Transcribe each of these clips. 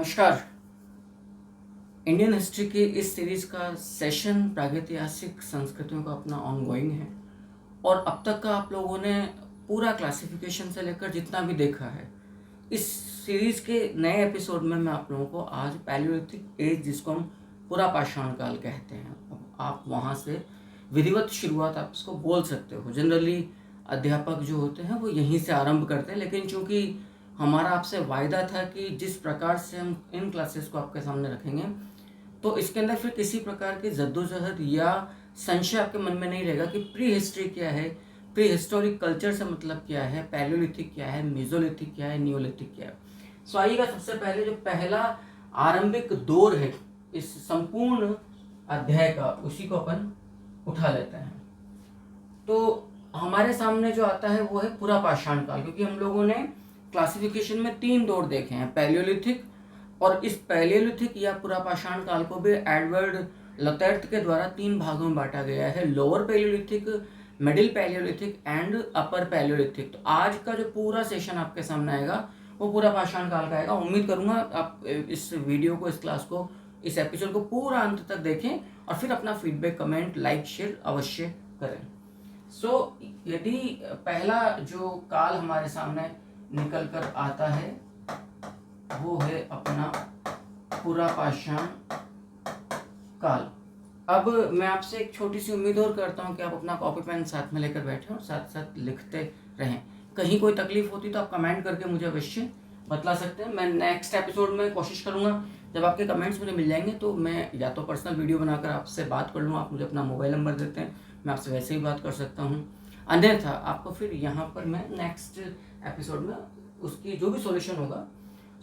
नमस्कार। Indian history के इस सीरीज का सेशन प्रागैतिहासिक संस्कृतियों का अपना ऑनगोइंग है और अब तक का आप लोगों ने पूरा क्लासिफिकेशन से लेकर जितना भी देखा है, इस सीरीज के नए एपिसोड में मैं आप लोगों को आज पैलियोलिथिक एज, जिसको हम पूरा पाषाण काल कहते हैं, आप वहाँ से विधिवत शुरुआत आप इसको बोल सकते हो। जनरली अध्यापक जो होते हैं वो यहीं से आरंभ करते हैं, लेकिन चूंकि हमारा आपसे वायदा था कि जिस प्रकार से हम इन क्लासेस को आपके सामने रखेंगे तो इसके अंदर फिर किसी प्रकार की जद्दोजहद या संशय आपके मन में नहीं रहेगा कि प्री हिस्ट्री क्या है, प्री हिस्टोरिक कल्चर से मतलब क्या है, पैलियोलिथिक क्या है, मेसोलिथिक क्या है, नियोलिथिक क्या है। सो आइएगा, सबसे पहले जो पहला आरंभिक दौर है इस संपूर्ण अध्याय का, उसी को अपन उठा लेते हैं। तो हमारे सामने जो आता है वो है पूरा पाषाण काल, क्योंकि हम लोगों ने क्लासिफिकेशन में 3 दौर देखे हैं, पैलियोलिथिक, और इस पैलियोलिथिक या पूरा पाषाण काल को भी एडवर्ड लतैर्थ के द्वारा 3 भागों में बांटा गया है, lower Palaeolithic, middle Palaeolithic and upper Palaeolithic. तो आज का जो पूरा सेशन आपके सामने आएगा वो पूरा पाषाण काल का आएगा। उम्मीद करूंगा आप इस वीडियो को, इस क्लास को, इस एपिसोड को पूरा अंत तक देखें और फिर अपना फीडबैक, कमेंट, लाइक, शेयर अवश्य करें। सो यदि पहला जो काल हमारे सामने निकल कर आता है वो है अपना पूरा पाषाण काल। अब मैं आपसे एक छोटी सी उम्मीद और करता हूं कि आप अपना कॉपी पेन साथ में लेकर बैठे और साथ साथ लिखते रहें। कहीं कोई तकलीफ होती तो आप कमेंट करके मुझे अवश्य बतला सकते हैं। मैं नेक्स्ट एपिसोड में कोशिश करूंगा, जब आपके कमेंट्स मुझे मिल जाएंगे तो मैं या तो पर्सनल वीडियो बनाकर आपसे बात कर लूँ, आप मुझे अपना मोबाइल नंबर देते हैं, मैं आपसे वैसे ही बात कर सकता हूँ। अन्यथा आपको फिर यहाँ पर मैं नेक्स्ट एपिसोड में उसकी जो भी सॉल्यूशन होगा।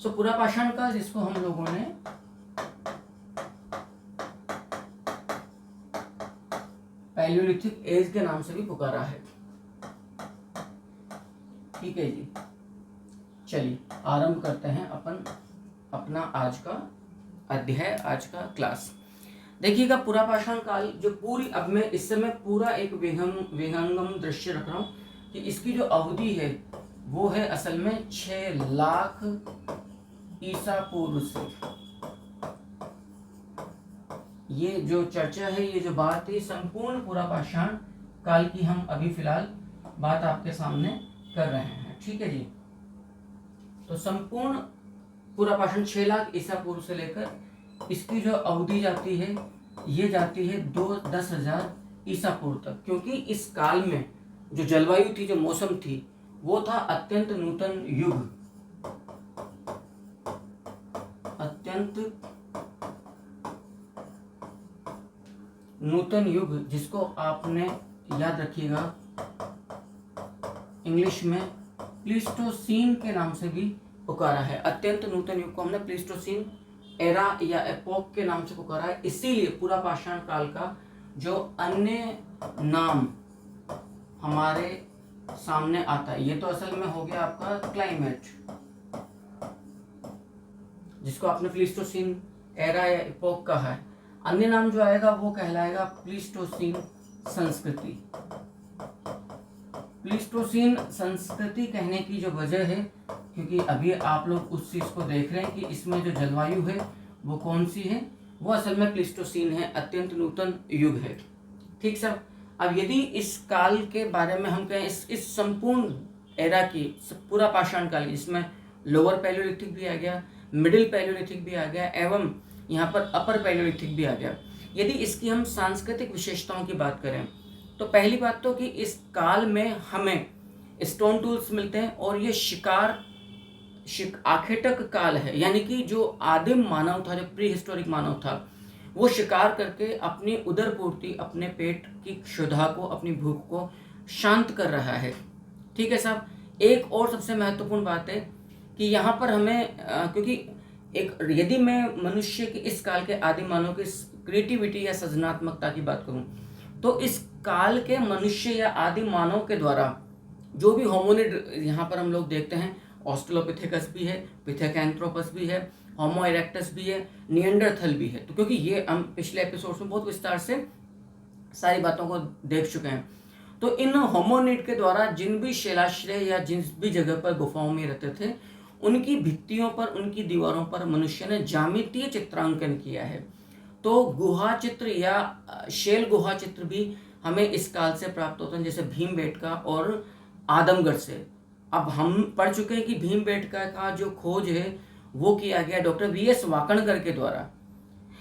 सो पूरा पाषाण काल, जिसको हम लोगों ने पैलियोलिथिक एज के नाम से भी पुकारा है। ठीक है जी, चलिए आरंभ करते हैं अपन अपना आज का अध्याय, आज का क्लास। देखिएगा, पूरा पाषाण काल जो पूरी, अब मैं इस समय पूरा एक विहंगम दृश्य रख रहा हूं कि इसकी जो अवधि है वो है असल में 6 लाख ईसा पूर्व से। ये जो चर्चा है, ये जो बात है, संपूर्ण पूरा पाषाण काल की हम अभी फिलहाल बात आपके सामने कर रहे हैं। ठीक है जी, तो संपूर्ण पूरा पाषाण 6 लाख ईसा पूर्व से लेकर इसकी जो अवधि जाती है ये जाती है 10,000 ईसा पूर्व तक, क्योंकि इस काल में जो जलवायु थी, जो मौसम थी, वो था अत्यंत नूतन युग, अत्यंत नूतन युग, जिसको आपने याद रखिएगा इंग्लिश में प्लीस्टोसीन के नाम से भी पुकारा है। अत्यंत नूतन युग को हमने प्लीस्टोसीन एरा या एपोक के नाम से पुकारा है। इसीलिए पूरा पाषाण काल का जो अन्य नाम हमारे सामने आता है, ये तो असल में हो गया आपका क्लाइमेट, जिसको आपने प्लीस्टोसीन एरा या एपोक कहा है। अन्य नाम जो आएगा वो कहलाएगा प्लीस्टोसीन संस्कृति। प्लीस्टोसीन संस्कृति कहने की जो वजह है, क्योंकि अभी आप लोग उस चीज को देख रहे हैं कि इसमें जो जलवायु है वो कौन सी है, वो असल में प्लीस्टोसीन है, अत्यंत नूतन युग है। ठीक सर। अब यदि इस काल के बारे में हम कहें, इस संपूर्ण एरा की, पूरा पाषाण काल, इसमें लोअर पैलियोलिथिक भी आ गया, मिडिल पैलियोलिथिक भी आ गया, एवं यहाँ पर अपर पैलियोलिथिक भी आ गया। यदि इसकी हम सांस्कृतिक विशेषताओं की बात करें तो पहली बात तो कि इस काल में हमें स्टोन टूल्स मिलते हैं और ये आखेटक काल है, यानी कि जो आदिम मानव था, जो प्री हिस्टोरिक मानव था, वो शिकार करके अपनी उदर पूर्ति, अपने पेट की क्षुधा को, अपनी भूख को शांत कर रहा है। ठीक है साहब। एक और सबसे महत्वपूर्ण बात है कि यहाँ पर हमें क्योंकि यदि मैं मनुष्य के इस काल के आदिम मानव की क्रिएटिविटी या सृजनात्मकता की बात करूं तो इस काल के मनुष्य या आदिम मानव के द्वारा जो भी होमोनिड यहाँ पर हम लोग देखते हैं, ऑस्ट्रेलोपिथेकस भी है, पिथेकैंथ्रोपस भी है, होमो इरेक्टस भी है, निएंडरथल भी है। तो क्योंकि ये हम पिछले एपिसोड्स में बहुत विस्तार से सारी बातों को देख चुके हैं, तो इन होमोनिड के द्वारा जिन भी शिलाश्रय या जिस भी जगह पर गुफाओं में रहते थे, उनकी भित्तियों पर, उनकी दीवारों पर मनुष्य ने ज्यामितीय चित्रांकन किया है। तो गुहा चित्र या शेल गुहा चित्र भी हमें इस काल से प्राप्त होते हैं, जैसे भीमबेटका और आदमगढ़ से। अब हम पढ़ चुके हैं कि भीमबेटका का जो खोज है वो किया गया डॉक्टर वी.एस. वाकणकर के द्वारा।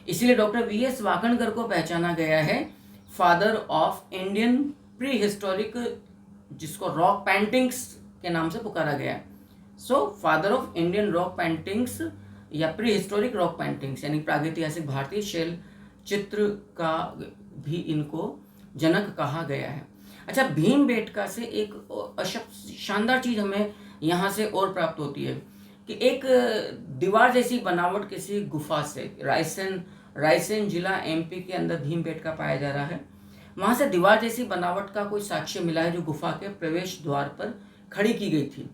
इसीलिए डॉक्टर वी.एस. वाकणकर को पहचाना गया है father of Indian pre historic, जिसको रॉक पेंटिंग्स के नाम से पुकारा गया है। So father of Indian rock paintings या प्री हिस्टोरिक रॉक पेंटिंग्स, यानी प्रागैतिहासिक भारतीय शैल चित्र का भी इनको जनक कहा गया है। अच्छा, भीमबेटका से एक शानदार चीज हमें यहाँ से और प्राप्त होती है कि एक दीवार जैसी बनावट किसी गुफा से, रायसेन जिला एमपी के अंदर भीमबेटका पाया जा रहा है। वहां से दीवार जैसी बनावट का कोई साक्ष्य मिला है जो गुफा के प्रवेश द्वार पर खड़ी की गई थी।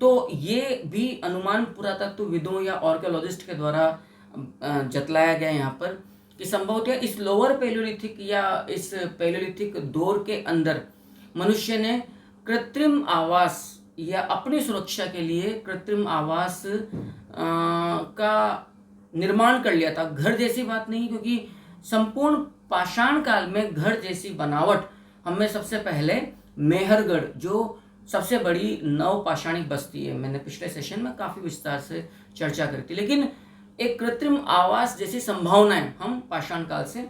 तो ये भी अनुमान पुरातत्वविदों या आर्कियोलॉजिस्ट के द्वारा जतलाया गया यहाँ पर कि संभवतः इस लोअर पैलियोलिथिक या इस पैलियोलिथिक दौर के अंदर मनुष्य ने कृत्रिम आवास या अपनी सुरक्षा के लिए कृत्रिम आवास का निर्माण कर लिया था। घर जैसी बात नहीं, क्योंकि संपूर्ण पाषाण काल में घर जैसी बनावट हमें सबसे पहले मेहरगढ़, जो सबसे बड़ी नव पाषाणिक बस्ती है, मैंने पिछले सेशन में काफी विस्तार से चर्चा करी थी, लेकिन एक कृत्रिम आवास जैसी संभावनाएं हम पाषाण काल से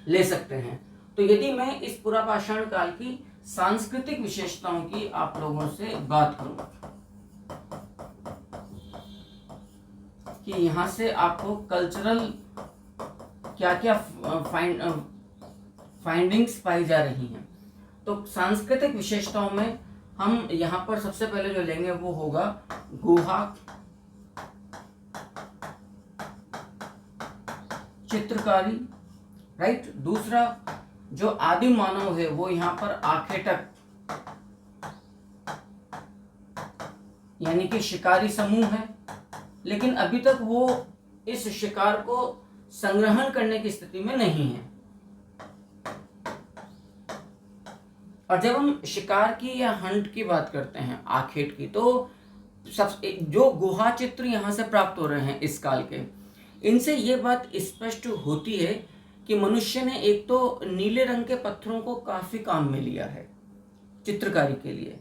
ले सकते हैं। तो यदि मैं इस पूरा पाषाण काल की सांस्कृतिक विशेषताओं की आप लोगों से बात करूं कि यहाँ से आपको कल्चरल क्या क्या फाइंडिंग्स पाई जा रही हैं, तो सांस्कृतिक विशेषताओं में हम यहाँ पर सबसे पहले जो लेंगे वो होगा गुहा चित्रकारी, राइट। दूसरा जो आदिम मानव है वो यहाँ पर आखेटक यानी कि शिकारी समूह है, लेकिन अभी तक वो इस शिकार को संग्रहण करने की स्थिति में नहीं है। और जब हम शिकार की या हंट की बात करते हैं आखेट की, तो जो गुहा चित्र यहाँ से प्राप्त हो रहे हैं इस काल के, इनसे ये बात स्पष्ट होती है कि मनुष्य ने एक तो नीले रंग के पत्थरों को काफी काम में लिया है चित्रकारी के लिए,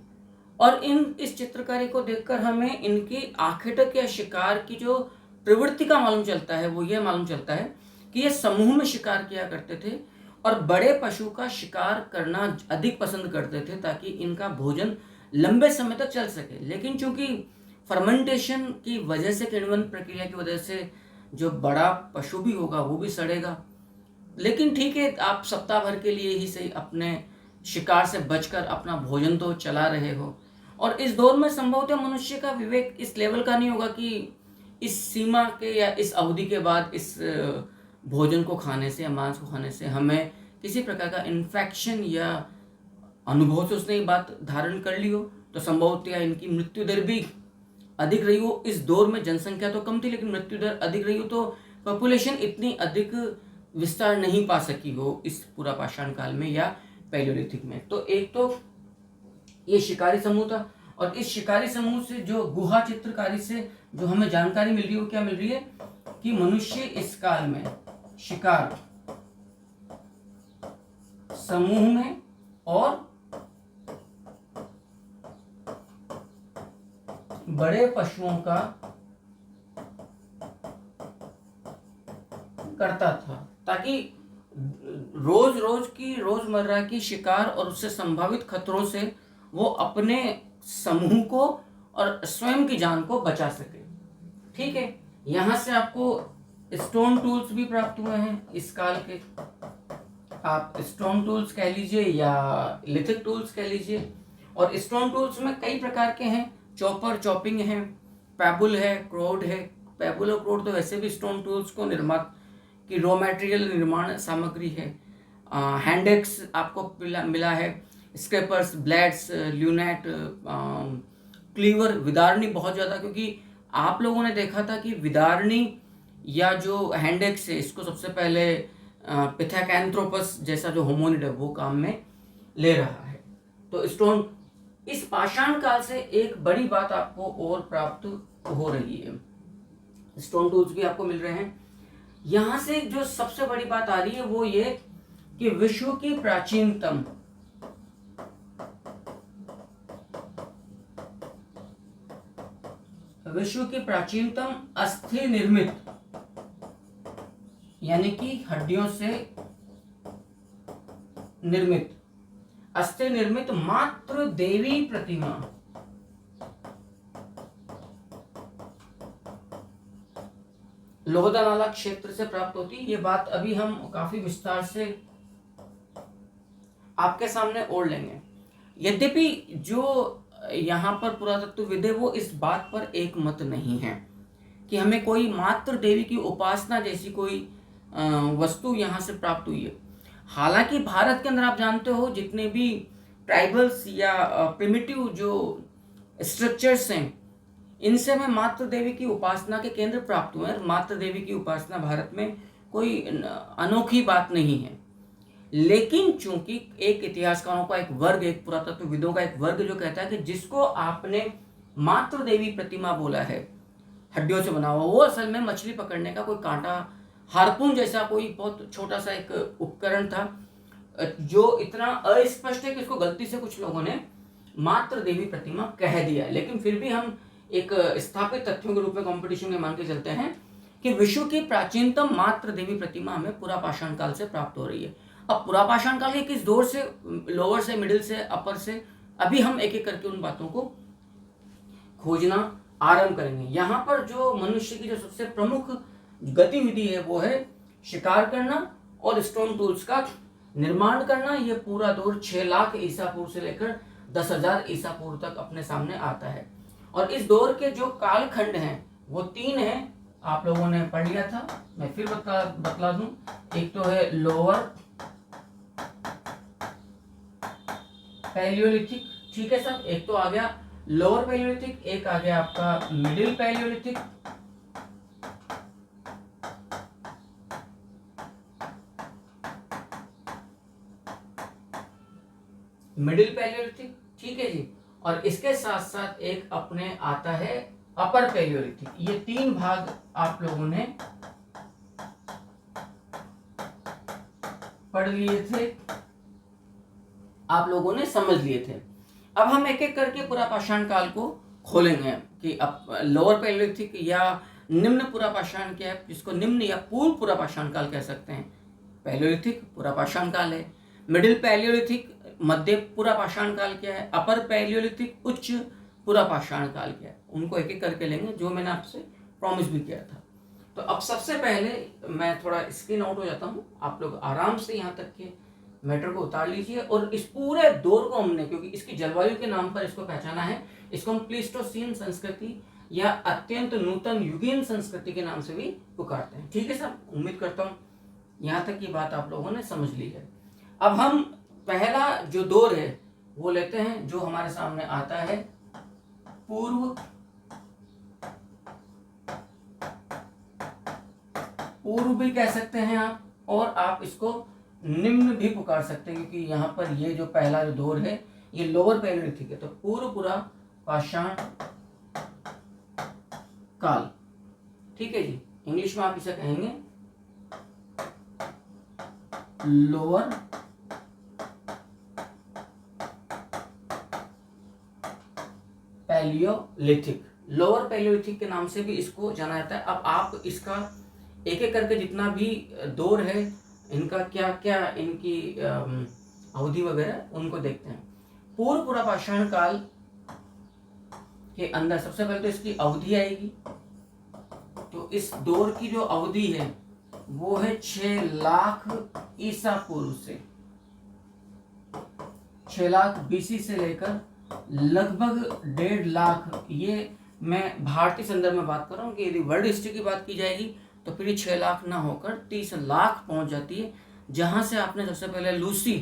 और इस चित्रकारी को देखकर हमें इनकी आखेटक या शिकार की जो प्रवृत्ति का मालूम चलता है वो ये मालूम चलता है कि ये समूह में शिकार किया करते थे और बड़े पशु का शिकार करना अधिक पसंद करते थे ताकि इनका भोजन लंबे समय तक चल सके। लेकिन चूंकि फर्मेंटेशन की वजह से, किण्वन प्रक्रिया की वजह से जो बड़ा पशु भी होगा वो भी सड़ेगा। लेकिन ठीक है, आप सप्ताह भर के लिए ही सही अपने शिकार से बचकर अपना भोजन तो चला रहे हो। और इस दौर में संभवतः मनुष्य का विवेक इस लेवल का नहीं होगा कि इस सीमा के या इस अवधि के बाद इस भोजन को खाने से या मांस को खाने से हमें किसी प्रकार का इन्फेक्शन या अनुभव से उसने ये बात धारण कर ली हो, तो संभवतः इनकी मृत्यु दर भी अधिक रही हो। इस दौर में जनसंख्या तो कम थी लेकिन मृत्यु दर अधिक रही हो, तो पॉपुलेशन इतनी अधिक विस्तार नहीं पा सकी हो इस पूरा पाषाण काल में या पैलियोलिथिक में। तो एक तो ये शिकारी समूह था, और इस शिकारी समूह से जो गुहा चित्रकारी से जो हमें जानकारी मिल रही है वो क्या मिल रही है कि मनुष्य इस काल में शिकार समूह में और बड़े पशुओं का करता था ताकि रोजमर्रा की शिकार और उससे संभावित खतरों से वो अपने समूह को और स्वयं की जान को बचा सके। ठीक है, यहां से आपको स्टोन टूल्स भी प्राप्त हुए हैं इस काल के। आप स्टोन टूल्स कह लीजिए या लिथिक टूल्स कह लीजिए, और स्टोन टूल्स में कई प्रकार के हैं। चॉपर, चॉपिंग है, पैबुल है, क्रोड है। पैबुल और क्रोड तो वैसे भी स्टोन टूल्स को निर्माण की रॉ मटेरियल निर्माण सामग्री है। हैंडेक्स आपको मिला है, स्क्रैपर्स, ब्लेड्स, ल्यूनेट, क्लीवर, विदारणी बहुत ज़्यादा, क्योंकि आप लोगों ने देखा था कि विदारणी या जो हैंडेक्स है इसको सबसे पहले पिथेकैंथ्रोपस जैसा जो होमोनिड है वो काम में ले रहा है। तो स्टोन इस पाषाण काल से एक बड़ी बात आपको और प्राप्त हो रही है, स्टोन टूल्स भी आपको मिल रहे हैं। यहां से जो सबसे बड़ी बात आ रही है वो ये कि विश्व की प्राचीनतम अस्थि निर्मित, यानी कि हड्डियों से निर्मित, अस्थि निर्मित मात्र देवी प्रतिमा लोहदानाला क्षेत्र से प्राप्त होती है। ये बात अभी हम काफी विस्तार से आपके सामने ओढ़ लेंगे। यद्यपि जो यहाँ पर पुरातत्वविद है वो इस बात पर एक मत नहीं है कि हमें कोई मात्र देवी की उपासना जैसी कोई वस्तु यहाँ से प्राप्त हुई है। हालांकि भारत के अंदर आप जानते हो जितने भी ट्राइबल्स या प्रिमिटिव जो स्ट्रक्चर्स हैं, इनसे हमें मात्र देवी की उपासना के केंद्र प्राप्त हुए हैं। मात्र देवी की उपासना भारत में कोई अनोखी बात नहीं है, लेकिन चूंकि एक इतिहासकारों का एक वर्ग, एक पुरातत्वविदों का एक वर्ग जो कहता है कि जिसको आपने मात्र देवी प्रतिमा बोला है हड्डियों से बना हुआ, वो असल में मछली पकड़ने का कोई कांटा, हार्पून जैसा कोई बहुत छोटा सा एक उपकरण था जो इतना अस्पष्ट है कि इसको गलती से कुछ लोगों ने मात्र देवी प्रतिमा कह दिया। लेकिन फिर भी हम एक स्थापित तथ्यों के रूप में कंपटीशन में मान के चलते हैं कि विश्व की प्राचीनतम मात्र देवी प्रतिमा हमें पुरापाषाण काल से प्राप्त हो रही है। अब पुरापाषाण काल के किस दौर से, लोअर से, मिडिल से, अपर से, अभी हम एक एक करके उन बातों को खोजना आरंभ करेंगे। यहाँ पर जो मनुष्य की जो सबसे प्रमुख गतिविधि है वो है शिकार करना और स्टोन टूल्स का निर्माण करना। ये पूरा दौर 6 लाख ईसा पूर्व से लेकर 10,000 ईसा पूर्व तक अपने सामने आता है। और इस दौर के जो कालखंड हैं वो 3 हैं, आप लोगों ने पढ़ लिया था, मैं फिर बतला दूं। एक तो है लोअर पैलियोलिथिक, ठीक है सब, एक तो आ गया लोअर पैलियोलिथिक, एक आ गया आपका मिडिल पैलियोलिथिक, मिडिल पैलियोलिथिक, ठीक है जी। और इसके साथ साथ एक अपने आता है अपर पैलियोलिथिक। ये 3 भाग आप लोगों ने पढ़ लिए थे, आप लोगों ने समझ लिए थे। अब हम एक एक करके पुरापाषाण काल को खोलेंगे कि अब लोअर पैलियोलिथिक या निम्न पुरापाषाण क्या है, जिसको निम्न या पूर्व पुरापाषाण काल कह सकते हैं। पैलियोलिथिक पुरापाषाण काल है, मिडिल पैलियोलिथिक मध्य पुरापाषाण काल क्या है, अपर पैलियोलिथिक उच्च पुरापाषाण काल क्या है, उनको एक एक करके लेंगे जो मैंने आपसे प्रॉमिस भी किया था। तो अब सबसे पहले मैं थोड़ा स्क्रीन आउट हो जाता हूँ, आप लोग आराम से यहाँ तक के मैटर को उतार लीजिए। और इस पूरे दौर को हमने, क्योंकि इसकी जलवायु के नाम पर इसको पहचाना है, इसको हम प्लीस्टोसीन संस्कृति या अत्यंत नूतन युगीन संस्कृति के नाम से भी पुकारते हैं। ठीक है साहब, उम्मीद करता हूँ यहाँ तक की बात आप लोगों ने समझ ली है। अब हम पहला जो दौर है वो लेते हैं जो हमारे सामने आता है पूर्व भी कह सकते हैं आप, और आप इसको निम्न भी पुकार सकते हैं, क्योंकि यहाँ पर ये जो पहला जो दौर है ये लोअर पैलियोलिथिक है। तो पूर्व पुरापाषाण काल, ठीक है जी, इंग्लिश में आप इसे कहेंगे लोअर पैलियोलिथिक। लोअर पैलियोलिथिक के नाम से भी इसको जाना जाता है। अब आप इसका एक एक करके जितना भी दौर है, इनका क्या क्या, इनकी अवधि वगैरह, उनको देखते हैं। पूर्व पुरापाषाण काल के अंदर सबसे पहले तो इसकी अवधि आएगी। तो इस दौर की जो अवधि है वो है 6 लाख ईसा पूर्व से, 6 लाख बीसी से लेकर लगभग 1.5 लाख, ये मैं भारतीय संदर्भ में बात कर रहा हूँ कि यदि वर्ल्ड हिस्ट्री की बात की जाएगी तो फिर ये 6 लाख ना होकर 30 लाख पहुंच जाती है, जहां से आपने सबसे पहले लूसी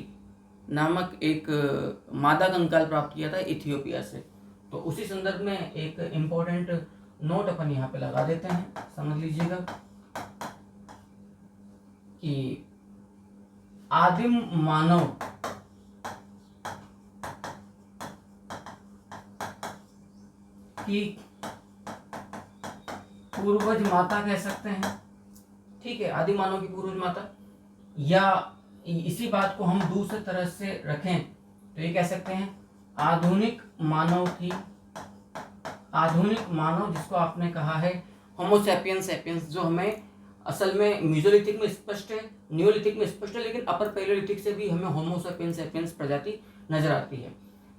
नामक एक मादा कंकाल प्राप्त किया था इथियोपिया से। तो उसी संदर्भ में एक इम्पोर्टेंट नोट अपन यहाँ पे लगा देते हैं, समझ लीजिएगा कि आदिम मानव की पूर्वज माता कह सकते हैं, ठीक है, आदि मानव की पूर्वज माता। या इसी बात को हम दूसरी तरह से रखें तो ये कह सकते हैं आधुनिक मानव जिसको आपने कहा है होमो सैपियंस, जो हमें असल में मीसोलिथिक में स्पष्ट है, नियोलिथिक में स्पष्ट है, लेकिन अपर पैलियोलिथिक से भी हमें होमो सैपियंस प्रजाति नजर आती है।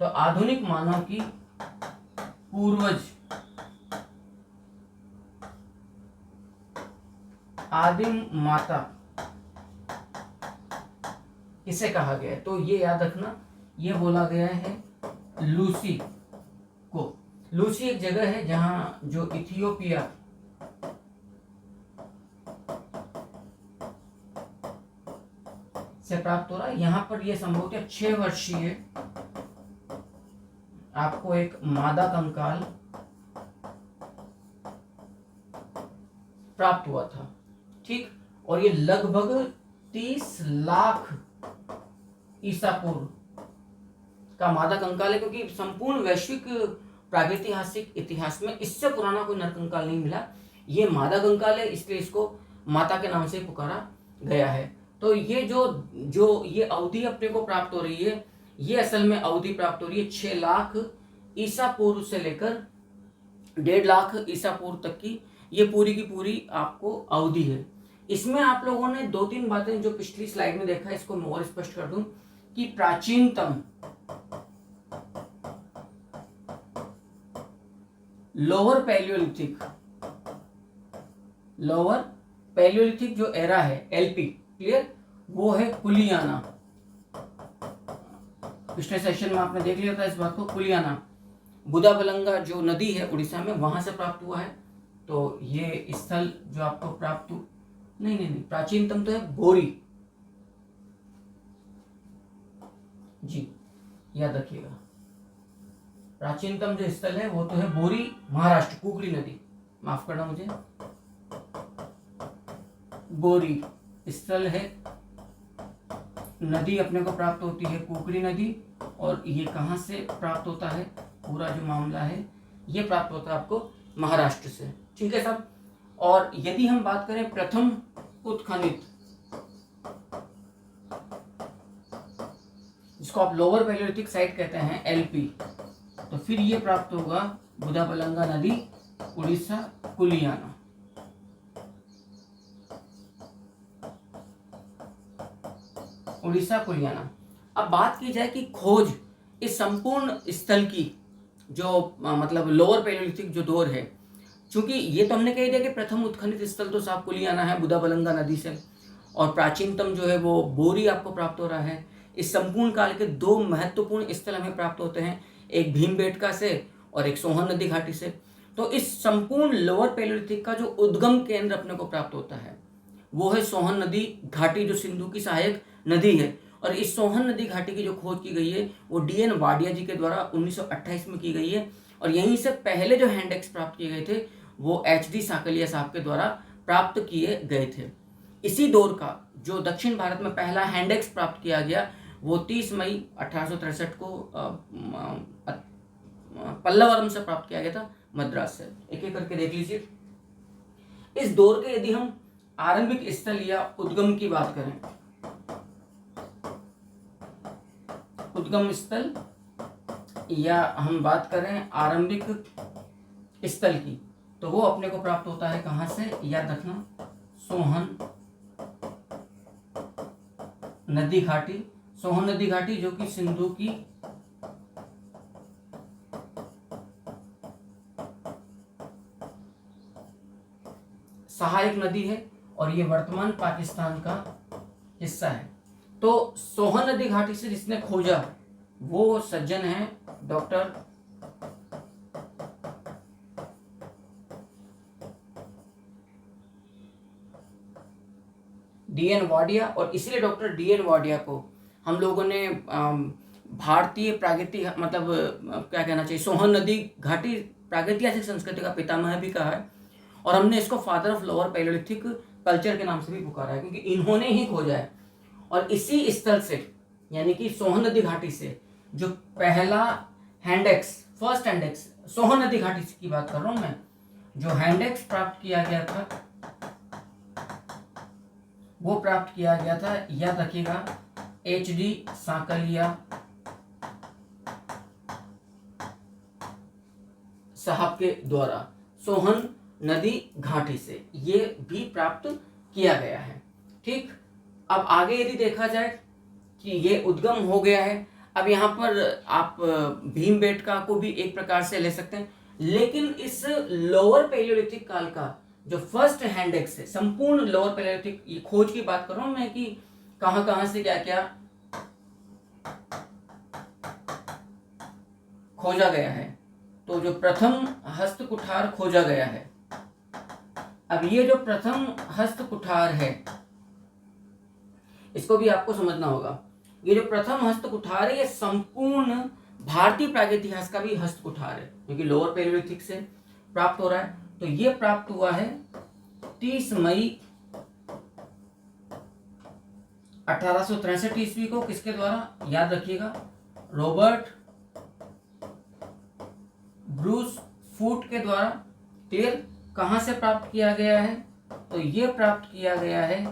तो आधुनिक मानव की पूर्वज आदिम माता किसे कहा गया है? तो ये याद रखना, ये बोला गया है लूसी को। लूसी एक जगह है जहां जो इथियोपिया से प्राप्त हो रहा है। यहां पर यह संभवतः 6 वर्षीय आपको एक मादा कंकाल प्राप्त हुआ था, ठीक। और ये लगभग 30 लाख ईसा पूर्व का मादा कंकाल है, क्योंकि संपूर्ण वैश्विक प्रागैतिहासिक इतिहास में इससे पुराना कोई नर कंकाल नहीं मिला। ये मादा कंकाल है, इसलिए इसको माता के नाम से पुकारा गया है। तो ये जो ये अवधि अपने को प्राप्त हो रही है, ये असल में अवधि प्राप्त हो रही है 6 लाख ईसा पूर्व से लेकर 1.5 लाख ईसा पूर्व तक की, ये पूरी की पूरी आपको अवधि है। इसमें आप लोगों ने 2-3 बातें जो पिछली स्लाइड में देखा है, इसको मैं और स्पष्ट कर दूं कि प्राचीनतम लोअर पैलियोलिथिक जो एरा है एलपी, क्लियर, वो है कुलियाना। पिछले सेशन में आपने देख लिया था इस बात को। कुलियाना बुदाबलंगा जो नदी है उड़ीसा में, वहां से प्राप्त हुआ है। तो ये स्थल जो आपको प्राप्त नहीं, प्राचीनतम तो है बोरी जी, याद रखिएगा। प्राचीनतम जो स्थल है वो तो है बोरी, महाराष्ट्र, कुकरी नदी, माफ करना मुझे, बोरी स्थल है। नदी अपने को प्राप्त होती है कुकरी नदी, और ये कहां से प्राप्त होता है, पूरा जो मामला है ये प्राप्त होता है आपको महाराष्ट्र से, ठीक है साहब। और यदि हम बात करें प्रथम उत्खनित, जिसको आप लोअर पैलियोलिथिक साइट कहते हैं एलपी, तो फिर ये प्राप्त होगा बुदाबलंगा नदी, उड़ीसा, कुलियाना। उड़ीसा, कुलियाना। अब बात की जाए कि खोज इस संपूर्ण स्थल की जो मतलब लोअर पैलियोलिथिक जो दौर है, क्योंकि ये तो हमने कह दिया कि प्रथम उत्खनित स्थल तो साफ कुलियाना है बुदाबलंगा नदी से, और प्राचीनतम जो है वो बोरी आपको प्राप्त हो रहा है। इस संपूर्ण काल के 2 महत्वपूर्ण स्थल हमें प्राप्त होते हैं, एक भीमबेटका से और एक सोहन नदी घाटी से। तो इस संपूर्ण लोअर पैलियोलिथिक का जो उद्गम केंद्र अपने को प्राप्त होता है वो है सोहन नदी घाटी, जो सिंधु की सहायक नदी है। और इस सोहन नदी घाटी की जो खोज की गई है वो DN वाडिया जी के द्वारा 1928 में की गई है। और यहीं से पहले जो हैंडेक्स प्राप्त किए गए थे वो HD साकलिया साहब के द्वारा प्राप्त किए गए थे। इसी दौर का जो दक्षिण भारत में पहला हैंडेक्स प्राप्त किया गया वो 30 मई 1863 को पल्लवरम से प्राप्त किया गया था, मद्रास से। एक एक करके देख लीजिए। इस दौर के यदि हम आरंभिक स्थल या उद्गम की बात करें, उद्गम स्थल या हम बात करें आरंभिक स्थल की, तो वो अपने को प्राप्त होता है कहां से, याद रखना, सोहन नदी घाटी। सोहन नदी घाटी जो कि सिंधु की सहायक नदी है और ये वर्तमान पाकिस्तान का हिस्सा है। तो सोहन नदी घाटी से जिसने खोजा वो सज्जन है डॉक्टर DN वाडिया। और इसलिए डॉक्टर DN वाडिया को हम लोगों ने भारतीय प्रागैतिक मतलब क्या कहना चाहिए, सोहन नदी घाटी प्रागैतिहासिक संस्कृति का पितामह भी कहा है। और हमने इसको father of lower Palaeolithic culture के नाम से भी पुकारा है, क्योंकि इन्होंने ही खोजा है। और इसी स्थल से यानी कि सोहन नदी घाटी से जो पहला हैंडेक्स फर्स्ट हैंडेक्स सोहन नदी घाटी की बात कर रहा हूं मैं, जो हैंडेक्स प्राप्त किया गया था वो प्राप्त किया गया था, याद रखिएगा, HD सांकलिया साहब के द्वारा सोहन नदी घाटी से ये भी प्राप्त किया गया है। ठीक, अब आगे यदि देखा जाए कि ये उद्गम हो गया है, अब यहाँ पर आप भीमबेटका को भी एक प्रकार से ले सकते हैं, लेकिन इस लोअर पैलियोलिथिक काल का जो फर्स्ट हैंडेक्स है, संपूर्ण लोअर पैलियोलिथिक, ये खोज की बात कर रहा हूं मैं कि कहां कहां से क्या क्या खोजा गया है। तो जो प्रथम हस्त कुठार खोजा गया है, अब ये जो प्रथम हस्त कुठार है इसको भी आपको समझना होगा। ये जो प्रथम हस्त कुठार है ये संपूर्ण भारतीय प्रागैतिहास का भी हस्त कुठार है, क्योंकि लोअर पैलियोलिथिक से प्राप्त हो रहा है। तो ये प्राप्त हुआ है 30 मई 1863 ईस्वी को, किसके द्वारा, याद रखिएगा, रॉबर्ट ब्रूस फूट के द्वारा। क्लियर, कहां से प्राप्त किया गया है, तो ये प्राप्त किया गया है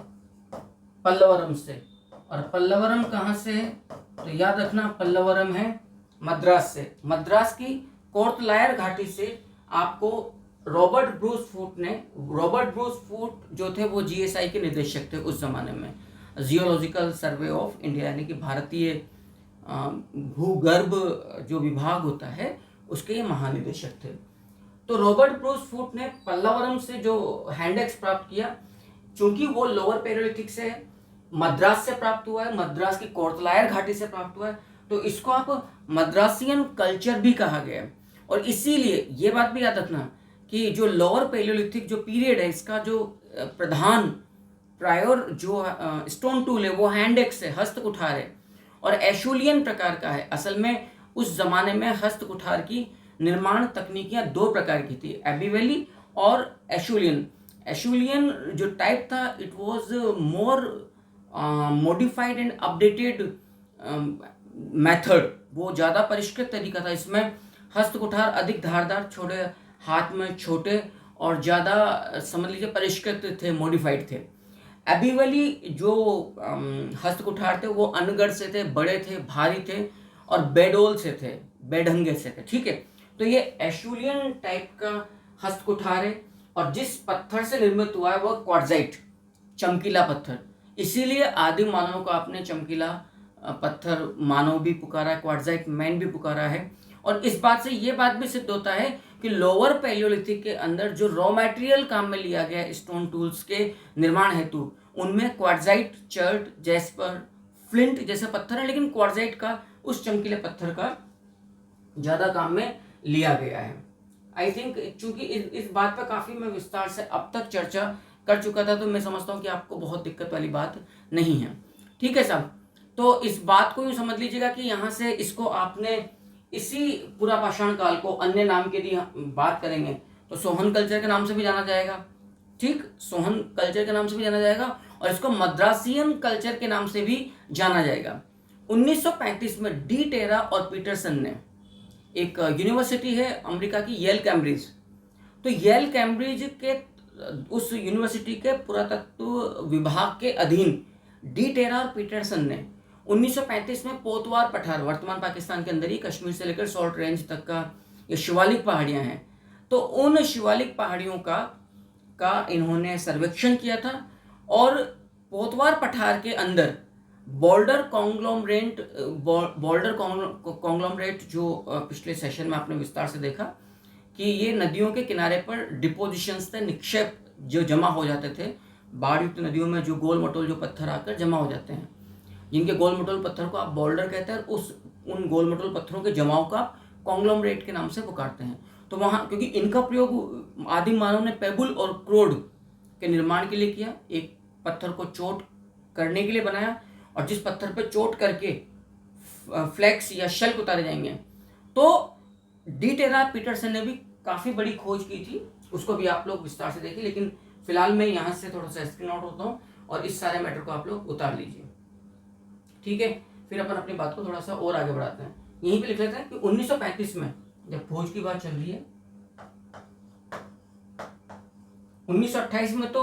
पल्लवरम से। और पल्लवरम कहां से है, तो याद रखना पल्लवरम है मद्रास से। मद्रास की कोर्टलायर घाटी से आपको रॉबर्ट ब्रूस फूट जो थे वो GSI के निदेशक थे उस जमाने में, जियोलॉजिकल सर्वे ऑफ इंडिया, यानी कि भारतीय भूगर्भ जो विभाग होता है उसके ये महानिदेशक थे। तो रॉबर्ट ब्रूस फूट ने पल्लवरम से जो हैंडेक्स प्राप्त किया, चूंकि वो लोअर पैलियोलिथिक से मद्रास से प्राप्त हुआ है, मद्रास की कोर्टलायर घाटी से प्राप्त हुआ है, तो इसको आप मद्रासियन कल्चर भी कहा गया है। और इसीलिए ये बात भी याद रखना कि जो लोअर पैलियोलिथिक जो पीरियड है, इसका जो प्रधान प्रायर जो स्टोन टूल है वो हैंडेक्स है, हस्त कुठार है, और एशुलियन प्रकार का है। असल में उस जमाने में हस्त कुठार की निर्माण तकनीकियां दो प्रकार की थी, एबी वैली और एशुलियन। एशुलियन जो टाइप था it was more modified and updated method, वो ज़्यादा परिष्कृत तरीका था। इसमें हस्त कुठार अधिक धारदार, छोटे हाथ में छोटे और ज़्यादा समझ लीजिए परिष्कृत थे, मॉडिफाइड थे। एबी वैली जो हस्त कुठार थे वो अनगढ़ से थे, बड़े थे, भारी थे और बेडोल से थे, बेढंगे से थे। ठीक है, तो ये एशुलियन टाइप का हस्त कुठार है, और जिस पत्थर से निर्मित हुआ है वो क्वार्ट्जाइट, चमकीला पत्थर। इसीलिए आदिम मानव को आपने चमकीला पत्थर मानव भी पुकारा है, क्वार्ट्जाइट मैन भी पुकारा है। और इस बात से ये बात भी सिद्ध होता है कि लोअर पैलियोलिथिक के अंदर जो रॉ मटेरियल काम में लिया गया स्टोन टूल्स के निर्माण हेतु, उनमें क्वार्ट्जाइट, चर्ट, जैस्पर, फ्लिंट जैसे पत्थर है, लेकिन क्वार्ट्जाइट का, उस चमकीले पत्थर का ज़्यादा काम में लिया गया है। आई थिंक चूंकि इस बात पर काफ़ी मैं विस्तार से अब तक चर्चा कर चुका था, तो मैं समझता हूँ कि आपको बहुत दिक्कत वाली बात नहीं है। ठीक है साहब, तो इस बात को यूँ समझ लीजिएगा कि यहाँ से इसको आपने इसी पूरा पाषाण काल को अन्य नाम के लिए बात करेंगे तो सोहन कल्चर के नाम से भी जाना जाएगा। ठीक, सोहन कल्चर के नाम से भी जाना जाएगा, और इसको मद्रासियन कल्चर के नाम से भी जाना जाएगा। 1935 में डी टेरा और पीटरसन ने, एक यूनिवर्सिटी है अमेरिका की येल कैम्ब्रिज, तो येल कैम्ब्रिज के उस यूनिवर्सिटी के पुरातत्व विभाग के अधीन डी टेरा और पीटरसन ने 1935 में पोतवार पठार, वर्तमान पाकिस्तान के अंदर ही कश्मीर से लेकर सॉल्ट रेंज तक का ये शिवालिक पहाड़ियाँ हैं, तो उन शिवालिक पहाड़ियों का इन्होंने सर्वेक्षण किया था। और पोतवार पठार के अंदर बोल्डर कॉन्ग्लोमरेट जो पिछले सेशन में आपने विस्तार से देखा कि ये नदियों के किनारे पर डिपोजिशंस थे, निक्षेप जो जमा हो जाते थे, बाढ़ युक्त नदियों में जो गोल मटोल जो पत्थर आकर जमा हो जाते हैं, जिनके गोल मटोल पत्थर को आप बोल्डर कहते हैं, उन गोल मटोल पत्थरों के जमाव का कॉन्ग्लोमरेट के नाम से पुकारते हैं। तो वहाँ, क्योंकि इनका प्रयोग आदिम मानव ने पेबुल और क्रोड के निर्माण के लिए किया, एक पत्थर को चोट करने के लिए बनाया, और जिस पत्थर पर चोट करके फ्लैक्स या शल्क उतारे जाएंगे, तो डी टेरा पीटरसन ने भी काफ़ी बड़ी खोज की थी, उसको भी आप लोग विस्तार से देखिए। लेकिन फिलहाल मैं यहाँ से थोड़ा सा स्क्रीन आउट होता हूँ और इस सारे मैटर को आप लोग उतार लीजिए। ठीक है, फिर अपन अपनी बात को थोड़ा सा और आगे बढ़ाते हैं। यहीं पे लिख लेते हैं कि 1935 में जब खोज की बात चल रही है, 1928 में तो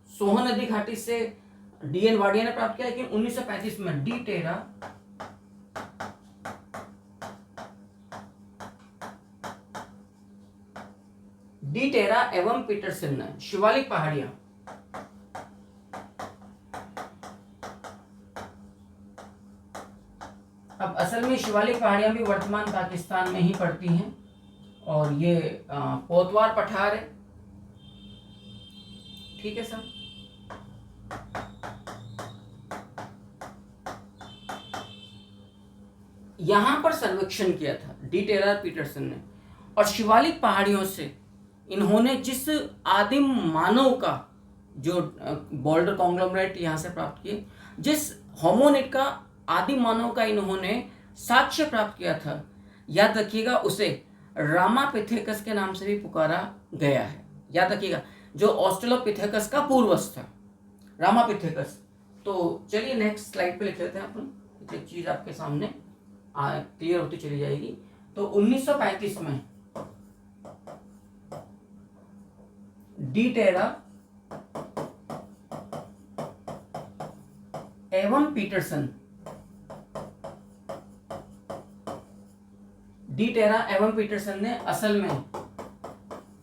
सोहन नदी घाटी से डीएन वाडिया ने प्राप्त किया, लेकिन 1935 में डी टेरा एवं पीटरसन ने शिवालिक पहाड़ियां, अब असल में शिवालिक पहाड़ियां भी वर्तमान पाकिस्तान में ही पड़ती हैं और ये कोतवार पठार है। ठीक है सर। यहां पर सर्वेक्षण किया था डी टेरा पीटरसन ने, और शिवालिक पहाड़ियों से इन्होंने जिस आदिम मानव का जो बोल्डर कॉन्ग्लोमरेट यहां से प्राप्त किए, जिस होमोनिड का आदिम मानव का इन्होंने साक्ष्य प्राप्त किया था, याद रखिएगा उसे रामापिथेकस के नाम से भी पुकारा गया है। याद रखिएगा, जो ऑस्ट्रेलोपिथेकस का पूर्वज था, रामापिथेकस। तो चलिए नेक्स्ट स्लाइड पे लिख लेते हैं अपन, एक चीज आपके सामने क्लियर होती चली जाएगी। तो 1935 में डी टेरा एवं पीटरसन, डी टेरा एवं पीटरसन ने असल में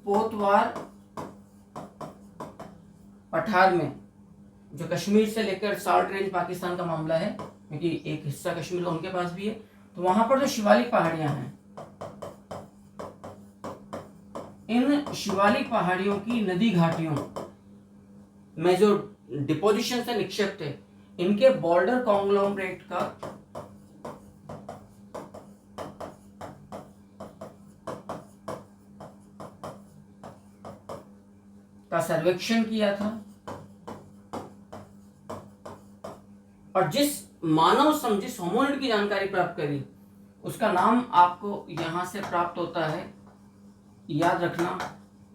पोतवार पठार में, जो कश्मीर से लेकर साल्ट रेंज पाकिस्तान का मामला है, क्योंकि एक हिस्सा कश्मीर का उनके पास भी है, तो वहां पर जो शिवालिक पहाड़ियां हैं, इन शिवालिक पहाड़ियों की नदी घाटियों में जो डिपोजिशन से निक्षेप थे, इनके बॉर्डर कॉन्ग्लोमरेट का सर्वेक्षण किया था, और जिस जिस होमोनिड की जानकारी प्राप्त करी, उसका नाम आपको यहां से प्राप्त होता है, याद रखना,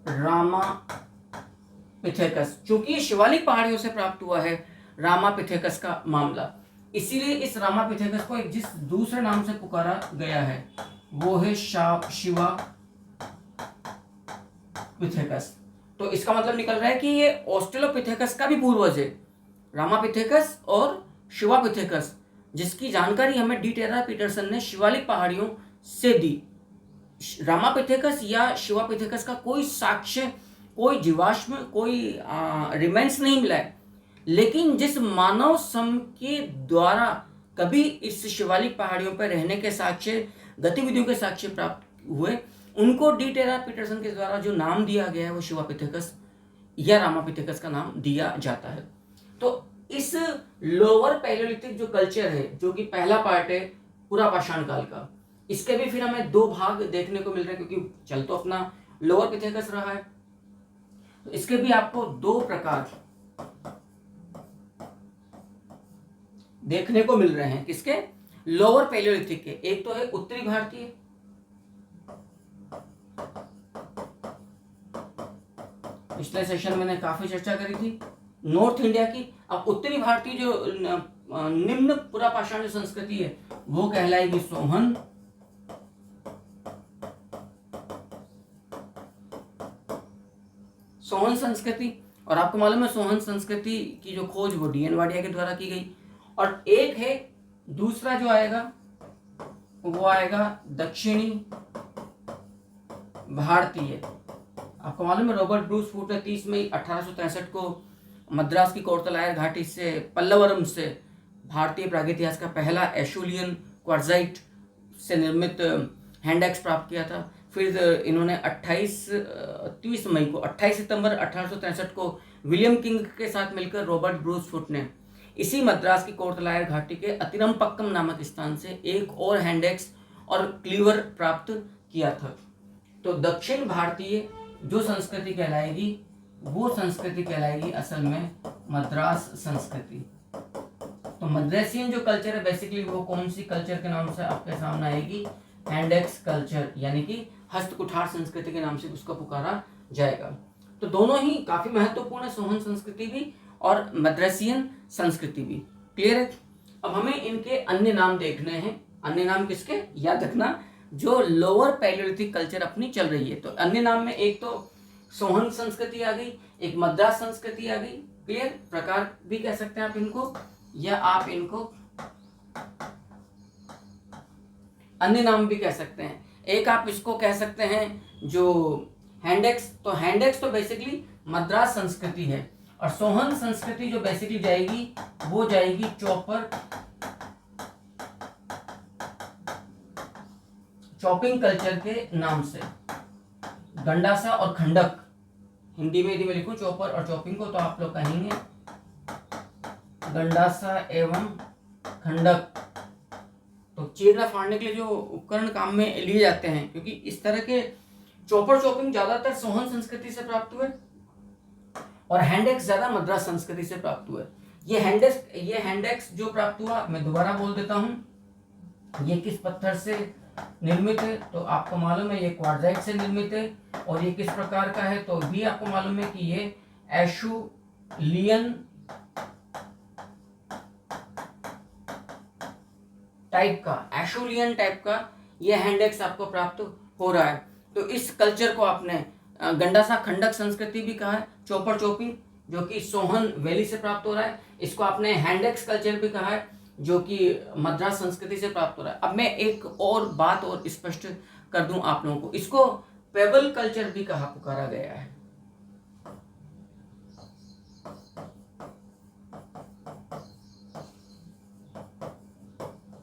रामापिथेकस। चूंकि ये शिवालिक पहाड़ियों से प्राप्त हुआ है रामापिथेकस का मामला, इसीलिए इस रामापिथेकस को एक जिस दूसरे नाम से पुकारा गया है वो है शिवा पिथेकस। तो इसका मतलब निकल रहा है कि ये ऑस्ट्रेलोपिथेकस का भी पूर्वज है, रामापिथेकस और शिवापिथेकस, जिसकी जानकारी हमें डी टेरा पीटरसन ने शिवालिक पहाड़ियों से दी। रामापिथेकस या शिवापिथेकस का कोई साक्ष्य, कोई जीवाश्म, कोई रिमेन्स नहीं मिला है, लेकिन जिस मानव सम के द्वारा कभी इस शिवालिक पहाड़ियों पर रहने के साक्ष्य, गतिविधियों के साक्ष्य प्राप्त हुए, उनको डी टेरा पीटरसन के द्वारा जो नाम दिया गया है वो शिवापिथेकस या रामापिथेकस का नाम दिया जाता है। तो इस लोअर पैलियोलिथिक जो कल्चर है, जो कि पहला पार्ट है पूरा पाषाण काल का, इसके भी फिर हमें दो भाग देखने को मिल रहे हैं, क्योंकि चल तो अपना लोअर पिथेकस रहा है, तो इसके भी आपको दो प्रकार देखने को मिल रहे हैं। किसके? लोअर पैलियोलिथिक के। एक तो है उत्तरी भारतीय, पिछले सेशन में मैंने काफी चर्चा करी थी, नॉर्थ इंडिया की। अब उत्तरी भारतीय जो निम्न पुरा पाषाण जो संस्कृति है वो कहलाएगी सोहन, सोहन संस्कृति। और आपको मालूम है सोहन संस्कृति की जो खोज वो डीएन वाडिया के द्वारा की गई। और एक है दूसरा जो आएगा वो आएगा दक्षिणी भारतीय। आपको मालूम है रॉबर्ट ब्रूस फूट ने 30 मई 1863 को मद्रास की कोर्तलायर घाटी से पल्लवरम से भारतीय प्रागैतिहास का पहला एशुलियन क्वार्जाइट से निर्मित हैंडएक्स प्राप्त किया था। फिर इन्होंने 28 सितंबर 1863 को विलियम किंग के साथ मिलकर रॉबर्ट ब्रूस फुट ने इसी मद्रास की कोर्तलायर घाटी के अतिरमपक्कम नामक स्थान से एक और हैंडएक्स और क्लीवर प्राप्त किया था। तो दक्षिण भारतीय जो संस्कृति कहलाएगी वो संस्कृति कहलाएगी असल में मद्रास संस्कृति। तो मद्रासियन जो कल्चर है बेसिकली वो कौन सी कल्चर के नाम से आपके सामने आएगी? हैंडएक्स कल्चर, यानी कि हस्तकुठार संस्कृति के नाम से उसको पुकारा जाएगा। तो दोनों ही काफी महत्वपूर्ण है, सोहन संस्कृति भी और मद्रासियन संस्कृति भी। क्लियर है? अब हमें इनके अन्य नाम देखने हैं। अन्य नाम किसके? याद रखना, जो लोअर पैलियोलिथिक कल्चर अपनी चल रही है। तो अन्य नाम में एक तो सोहन संस्कृति आ गई, एक मद्रास संस्कृति आ गई। क्लियर? प्रकार भी कह सकते हैं आप इनको, या आप इनको अन्य नाम भी कह सकते हैं। एक आप इसको कह सकते हैं जो हैंडेक्स, तो हैंडेक्स तो बेसिकली मद्रास संस्कृति है, और सोहन संस्कृति जो बेसिकली जाएगी वो जाएगी चॉपिंग कल्चर के नाम से। गंडासा और खंडक, हिंदी में यदि मैं लिखूं चॉपर और चॉपिंग को, तो आप लोग कहेंगे गंडासा एवं खंडक। तो चीरना फाड़ने के लिए जो उपकरण काम में लिए जाते हैं, क्योंकि इस तरह के चॉपर चॉपिंग ज्यादातर सोहन संस्कृति से प्राप्त हुए और हैंडेक्स ज्यादा मद्रास संस्कृति से प्राप्त हुए। ये हैंडेक्स जो प्राप्त हुआ, मैं दोबारा बोल देता हूं, ये किस पत्थर से निर्मित है, तो आपको मालूम है ये क्वार्ट्जाइट से निर्मित है। और ये किस प्रकार का है, तो भी आपको मालूम है कि ये एशुलियन टाइप का ये हैंडेक्स आपको प्राप्त हो रहा है। तो इस कल्चर को आपने गंडासा खंडक संस्कृति भी कहा है, चॉपर चॉपिंग जो कि सोहन वैली से प्राप्त हो रहा है, इसको आपने हैंडेक्स कल्चर भी कहा है जो कि मद्रास संस्कृति से प्राप्त हो रहा है। अब मैं एक और बात और स्पष्ट कर दूं आप लोगों को, इसको पेबल कल्चर भी कहा पुकारा गया है।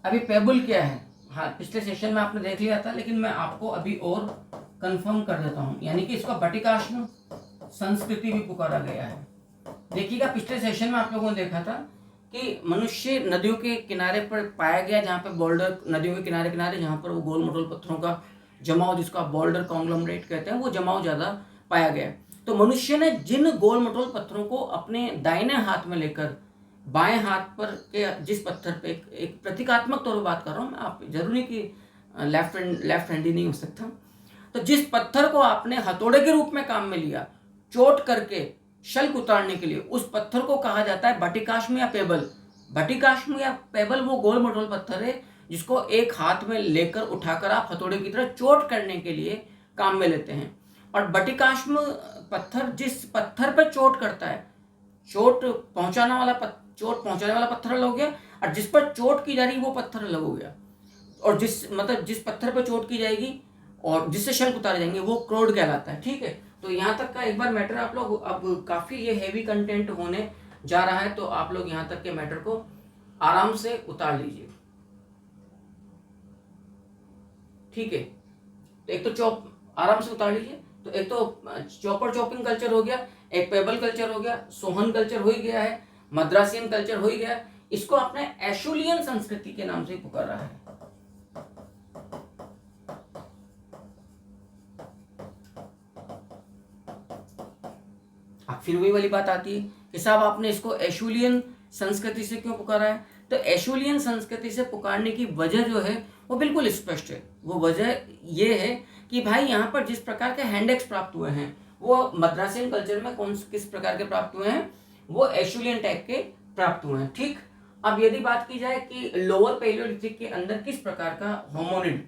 अभी पेबल क्या है, हाँ पिछले सेशन में आपने देख लिया था, लेकिन मैं आपको अभी और कंफर्म कर देता हूं, यानी कि इसको बटिकाश्म संस्कृति भी पुकारा गया है। देखिएगा पिछले सेशन में आप लोगों ने देखा था कि मनुष्य नदियों के किनारे पर पाया गया, जहाँ पे बोल्डर, नदियों के किनारे किनारे जहाँ पर वो गोल मटोल पत्थरों का जमाव, जिसको आप बोल्डर कॉन्ग्लोमरेट कहते हैं, वो जमाव ज्यादा पाया गया। तो मनुष्य ने जिन गोल मटोल पत्थरों को अपने दाहिने हाथ में लेकर बाएं हाथ पर के जिस पत्थर पे, एक प्रतीकात्मक तौर पर बात कर रहा हूँ मैं, आप जरूरी कि लेफ्ट हैंडी नहीं हो सकता, तो जिस पत्थर को आपने हथौड़े के रूप में काम में लिया चोट करके शल्क उतारने के लिए, उस पत्थर को कहा जाता है बटिकाश्म या पेबल। बटिकाश्म या पेबल वो गोल मटोल पत्थर है जिसको एक हाथ में लेकर उठाकर आप हथौड़े की तरह चोट करने के लिए काम में लेते हैं। और बटिकाश्म पत्थर जिस पत्थर पर चोट करता है, चोट पहुंचाने वाला पत्थर अलग हो गया, और जिस पर चोट की जा रही वो पत्थर अलग हो गया। और जिस पत्थर पर चोट की जाएगी और जिससे शल्क उतारे जाएंगे वो क्रोड कहलाता है। ठीक है, तो यहाँ तक का एक बार मैटर आप लोग, अब काफी ये हैवी कंटेंट होने जा रहा है, तो आप लोग यहाँ तक के मैटर को आराम से उतार लीजिए। ठीक है, तो एक तो आराम से उतार लीजिए। तो एक तो चॉपर चॉपिंग कल्चर हो गया, एक पेबल कल्चर हो गया, सोहन कल्चर हो ही गया है, मद्रासियन कल्चर हो ही गया। इसको आपने एशुलियन संस्कृति के नाम से पुकारा है। अब फिर वही वाली बात आती है कि साहब आपने इसको एशुलियन संस्कृति से क्यों पुकारा है। तो एशुलियन संस्कृति से पुकारने की वजह जो है वो बिल्कुल स्पष्ट है। वो वजह ये है कि भाई यहाँ पर जिस प्रकार के हैंडेक्स प्राप्त हुए हैं वो मद्रासियन कल्चर में किस प्रकार के प्राप्त हुए हैं, वो एशुलियन टाइप के प्राप्त हुए हैं। ठीक, अब यदि बात की जाए कि लोअर पैलियोलिथिक के अंदर किस प्रकार का होमोनिड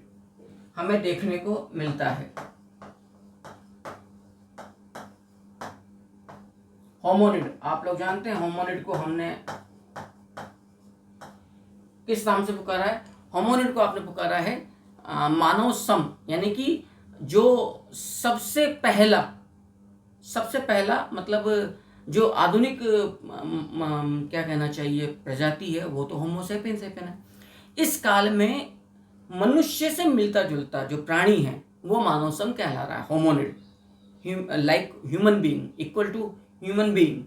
हमें देखने को मिलता है। होमोनिड आप लोग जानते हैं, होमोनिड को हमने किस नाम से पुकारा है। होमोनिड को आपने पुकारा है मानव सम, यानी कि जो सबसे पहला मतलब जो आधुनिक क्या कहना चाहिए प्रजाति है, वो तो होमो सेपियंस है। इस काल में मनुष्य से मिलता जुलता जो प्राणी है वो मानव सम कहला रहा है। Hominid like human being, equal to human being,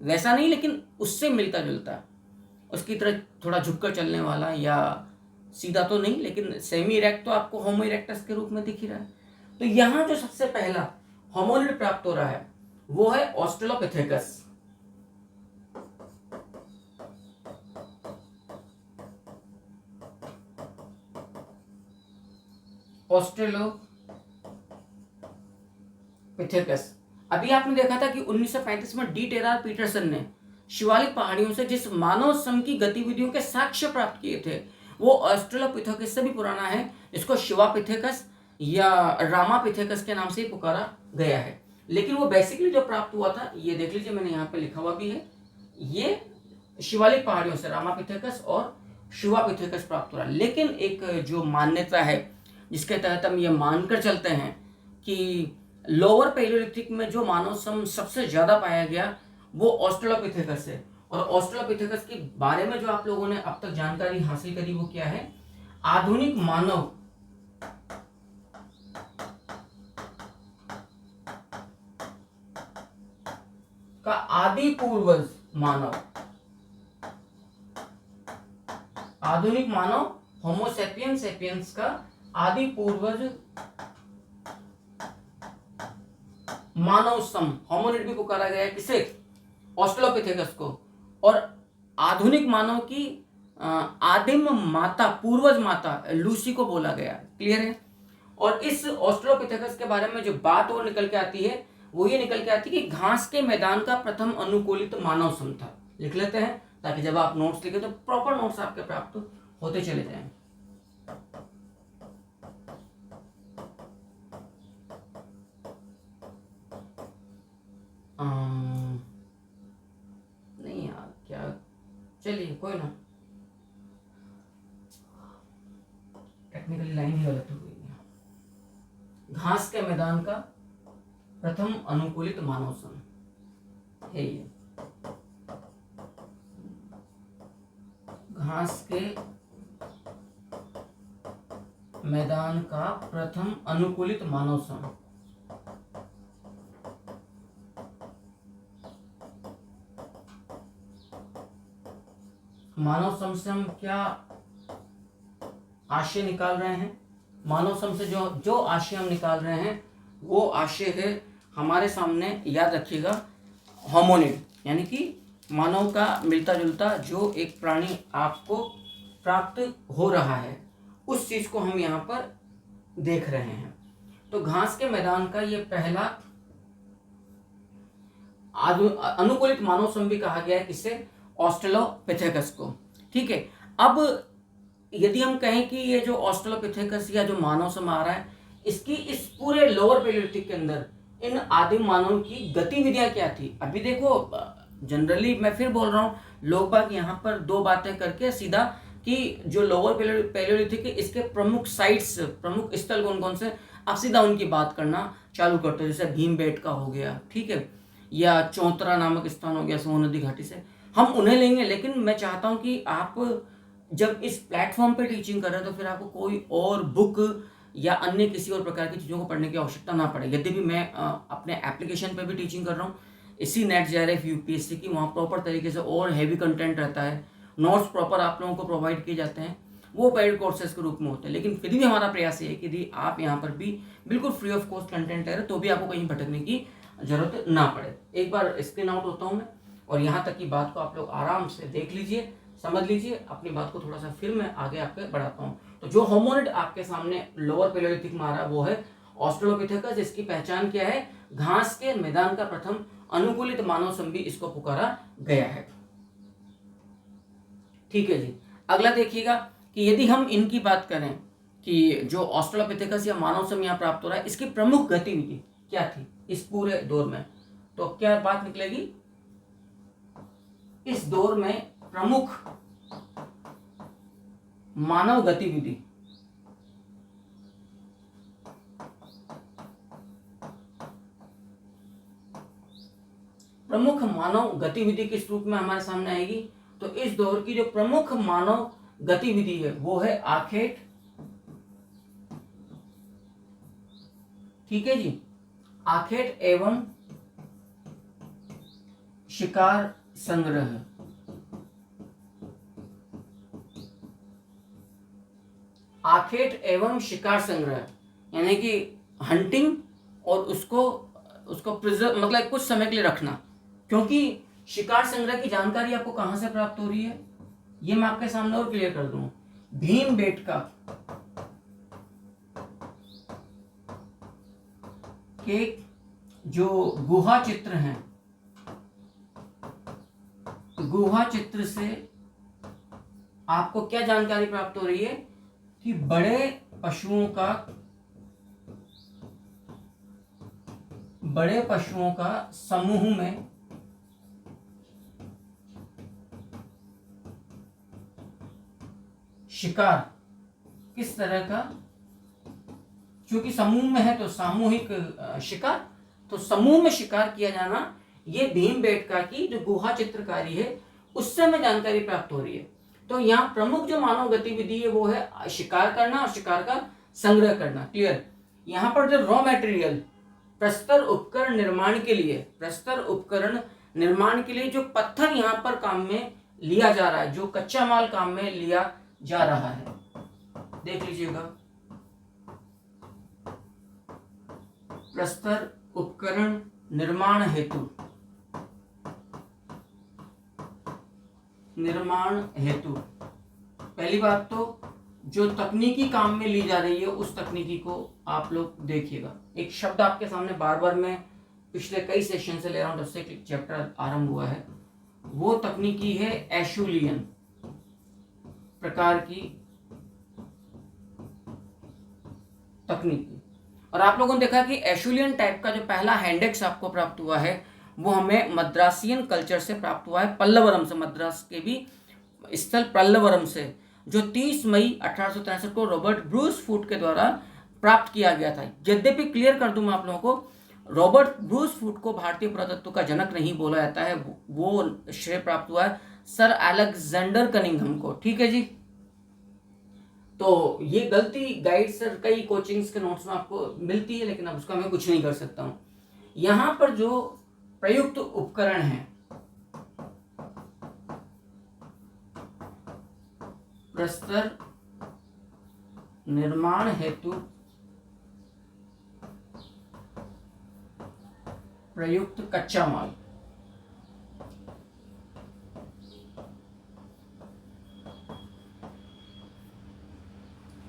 वैसा नहीं लेकिन उससे मिलता जुलता, उसकी तरह थोड़ा झुककर चलने वाला, या सीधा तो नहीं लेकिन सेमी इरेक्ट तो आपको होमो इरेक्टस के रूप में दिख ही रहा है। तो यहाँ जो सबसे पहला होमोनिड प्राप्त हो रहा है वो है ऑस्ट्रेलोपिथेकस। ऑस्ट्रेलोपिथेकस। अभी आपने देखा था कि 1935 में डी टेरार पीटरसन ने शिवालिक पहाड़ियों से जिस मानव सम की गतिविधियों के साक्ष्य प्राप्त किए थे, वो ऑस्ट्रेलोपिथेकस से भी पुराना है, इसको शिवापिथेकस या रामापिथेकस के नाम से ही पुकारा गया है। लेकिन वो बेसिकली जो प्राप्त हुआ था, ये देख लीजिए मैंने यहाँ पे लिखा हुआ भी है, ये शिवालिक पहाड़ियों से रामापिथेकस और शिवापिथेकस प्राप्त हुआ। लेकिन एक जो मान्यता है जिसके तहत हम ये मानकर चलते हैं कि लोअर पैलियोलिथिक में जो मानव सम सबसे ज्यादा पाया गया वो ऑस्ट्रेलोपिथेकस है। और ऑस्ट्रेलोपिथेकस के बारे में जो आप लोगों ने अब तक जानकारी हासिल करी वो क्या है, आधुनिक मानव का आदि पूर्वज मानव, आधुनिक मानव होमोसेपियंस सेपियंस का आदि पूर्वज मानव सम, होमोनिड भी पुकारा गया है किसे, ऑस्ट्रेलोपिथेकस को। और आधुनिक मानव की आदिम माता, पूर्वज माता लूसी को बोला गया। क्लियर है। और इस ऑस्ट्रेलोपिथेकस के बारे में जो बात और निकल के आती है वो ये निकल के आती है कि घास के मैदान का प्रथम अनुकूलित मानव सम था। लिख लेते हैं ताकि जब आप नोट्स लिखे तो प्रॉपर नोट्स आपके प्राप्त होते चले जाएं। नहीं यार, क्या, चलिए कोई ना, टेक्निकली लाइन ही गलत हो गई है। घास के मैदान का प्रथम अनुकूलित मानव सम है ये। घास के मैदान का प्रथम अनुकूलित मानव सम। मानव सम से हम क्या आशय निकाल रहे हैं, मानव सम से जो आशय हम निकाल रहे हैं वो आशय है हमारे सामने, याद रखिएगा, होमोनिड, यानी कि मानव का मिलता जुलता जो एक प्राणी आपको प्राप्त हो रहा है उस चीज को हम यहाँ पर देख रहे हैं। तो घास के मैदान का ये पहला अनुकूलित मानव सम भी कहा गया है किससे, ऑस्ट्रेलोपिथेकस को। ठीक है। अब यदि हम कहें कि ये जो ऑस्ट्रेलोपिथेकस या जो मानव सम आ रहा है इसकी इस पूरे लोअर पैलियोलिथिक के अंदर इन आदिम मानव की गतिविधियां क्या थी। अभी देखो जनरली मैं फिर बोल रहा हूँ, लोग बाग यहाँ पर दो बातें करके सीधा कि जो लोअर पैलियोलिथिक है इसके प्रमुख साइट्स, प्रमुख स्थल कौन कौन से, आप सीधा उनकी बात करना चालू करते हो। जैसे भीमबेटका हो गया, ठीक है, या चौतरा नामक स्थान हो गया सोन नदी घाटी से, हम उन्हें लेंगे। लेकिन मैं चाहता हूं कि आप जब इस प्लेटफॉर्म पे टीचिंग कर रहे हैं तो फिर आपको कोई और बुक या अन्य किसी और प्रकार की चीज़ों को पढ़ने की आवश्यकता ना पड़े। यद्यपि मैं अपने एप्लीकेशन पे भी टीचिंग कर रहा हूँ इसी नेट JRF UPSC की, वहाँ प्रॉपर तरीके से और हैवी कंटेंट रहता है, नोट्स प्रॉपर आप लोगों को प्रोवाइड किए जाते हैं, वो पेड कोर्सेज के रूप में होते हैं। लेकिन फिर भी हमारा प्रयास ये है कि यदि आप यहाँ पर भी बिल्कुल फ्री ऑफ कॉस्ट कंटेंट ले रहे तो भी आपको कहीं भटकने की जरूरत ना पड़े। एक बार स्क्रीन आउट होता हूँ मैं और यहाँ तक की बात को आप लोग आराम से देख लीजिए, समझ लीजिए, अपनी बात को थोड़ा सा फिर मैं आगे आपके बढ़ाता हूँ। तो जो होमोनिड आपके सामने लोअर पैलियोलिथिक में आ रहा है वो है ऑस्ट्रेलोपिथेकस। इसकी पहचान क्या है, घास के मैदान का प्रथम अनुकूलित मानव सम भी इसको पुकारा गया है। ठीक है जी। अगला देखिएगा कि यदि हम इनकी बात करें कि जो ऑस्ट्रेलोपिथेकस या मानव सम यहाँ प्राप्त हो रहा है इसकी प्रमुख गतिविधि क्या थी इस पूरे दौर में, तो क्या बात निकलेगी, इस दौर में प्रमुख मानव गतिविधि, प्रमुख मानव गतिविधि किस रूप में हमारे सामने आएगी, तो इस दौर की जो प्रमुख मानव गतिविधि है वो है आखेट, ठीक है जी, आखेट एवं शिकार संग्रह। आखेट एवं शिकार संग्रह यानी कि हंटिंग और उसको प्रिजर्व, मतलब कुछ समय के लिए रखना। क्योंकि शिकार संग्रह की जानकारी आपको कहां से प्राप्त हो रही है ये मैं आपके सामने और क्लियर कर दूं। भीमबेटका के जो गुहा चित्र हैं, गुहा चित्र से आपको क्या जानकारी प्राप्त हो रही है कि बड़े पशुओं का समूह में शिकार किस तरह का, क्योंकि समूह में है तो सामूहिक शिकार, तो समूह में शिकार किया जाना, ये भीमबेटका की जो गुहा चित्रकारी है उससे हमें जानकारी प्राप्त हो रही है। तो यहाँ प्रमुख जो मानव गतिविधि है वो है शिकार करना और शिकार का संग्रह करना। क्लियर। यहाँ पर जो रॉ मटेरियल प्रस्तर उपकरण निर्माण के लिए जो पत्थर यहाँ पर काम में लिया जा रहा है, जो कच्चा माल काम में लिया जा रहा है, देख लीजिएगा। प्रस्तर उपकरण निर्माण हेतु पहली बात तो जो तकनीकी काम में ली जा रही है उस तकनीकी को आप लोग देखिएगा। एक शब्द आपके सामने बार बार मैं पिछले कई सेशन से ले रहा हूं, जब से चैप्टर आरंभ हुआ है, वो तकनीकी है एशुलियन प्रकार की तकनीकी। और आप लोगों ने देखा कि एशुलियन टाइप का जो पहला हैंडेक्स आपको प्राप्त हुआ है वो हमें मद्रासियन कल्चर से प्राप्त हुआ है, पल्लवरम से, मद्रास के भी स्थल पल्लवरम से, जो 30 मई 1863 को रॉबर्ट ब्रूस फूट के द्वारा प्राप्त किया गया था। यद्यपि क्लियर कर दूं मैं आप लोगों को, रॉबर्ट ब्रूस फूट को भारतीय पुरातत्व का जनक नहीं बोला जाता है, वो श्रेय प्राप्त हुआ है सर अलेक्जेंडर कनिंघम को। ठीक है जी। तो ये गलती गाइड सर कई कोचिंग्स के नोट्स में आपको मिलती है, लेकिन अब उसका मैं कुछ नहीं कर सकता हूं। यहां पर जो प्रयुक्त उपकरण है, प्रस्तर निर्माण हेतु प्रयुक्त कच्चा माल,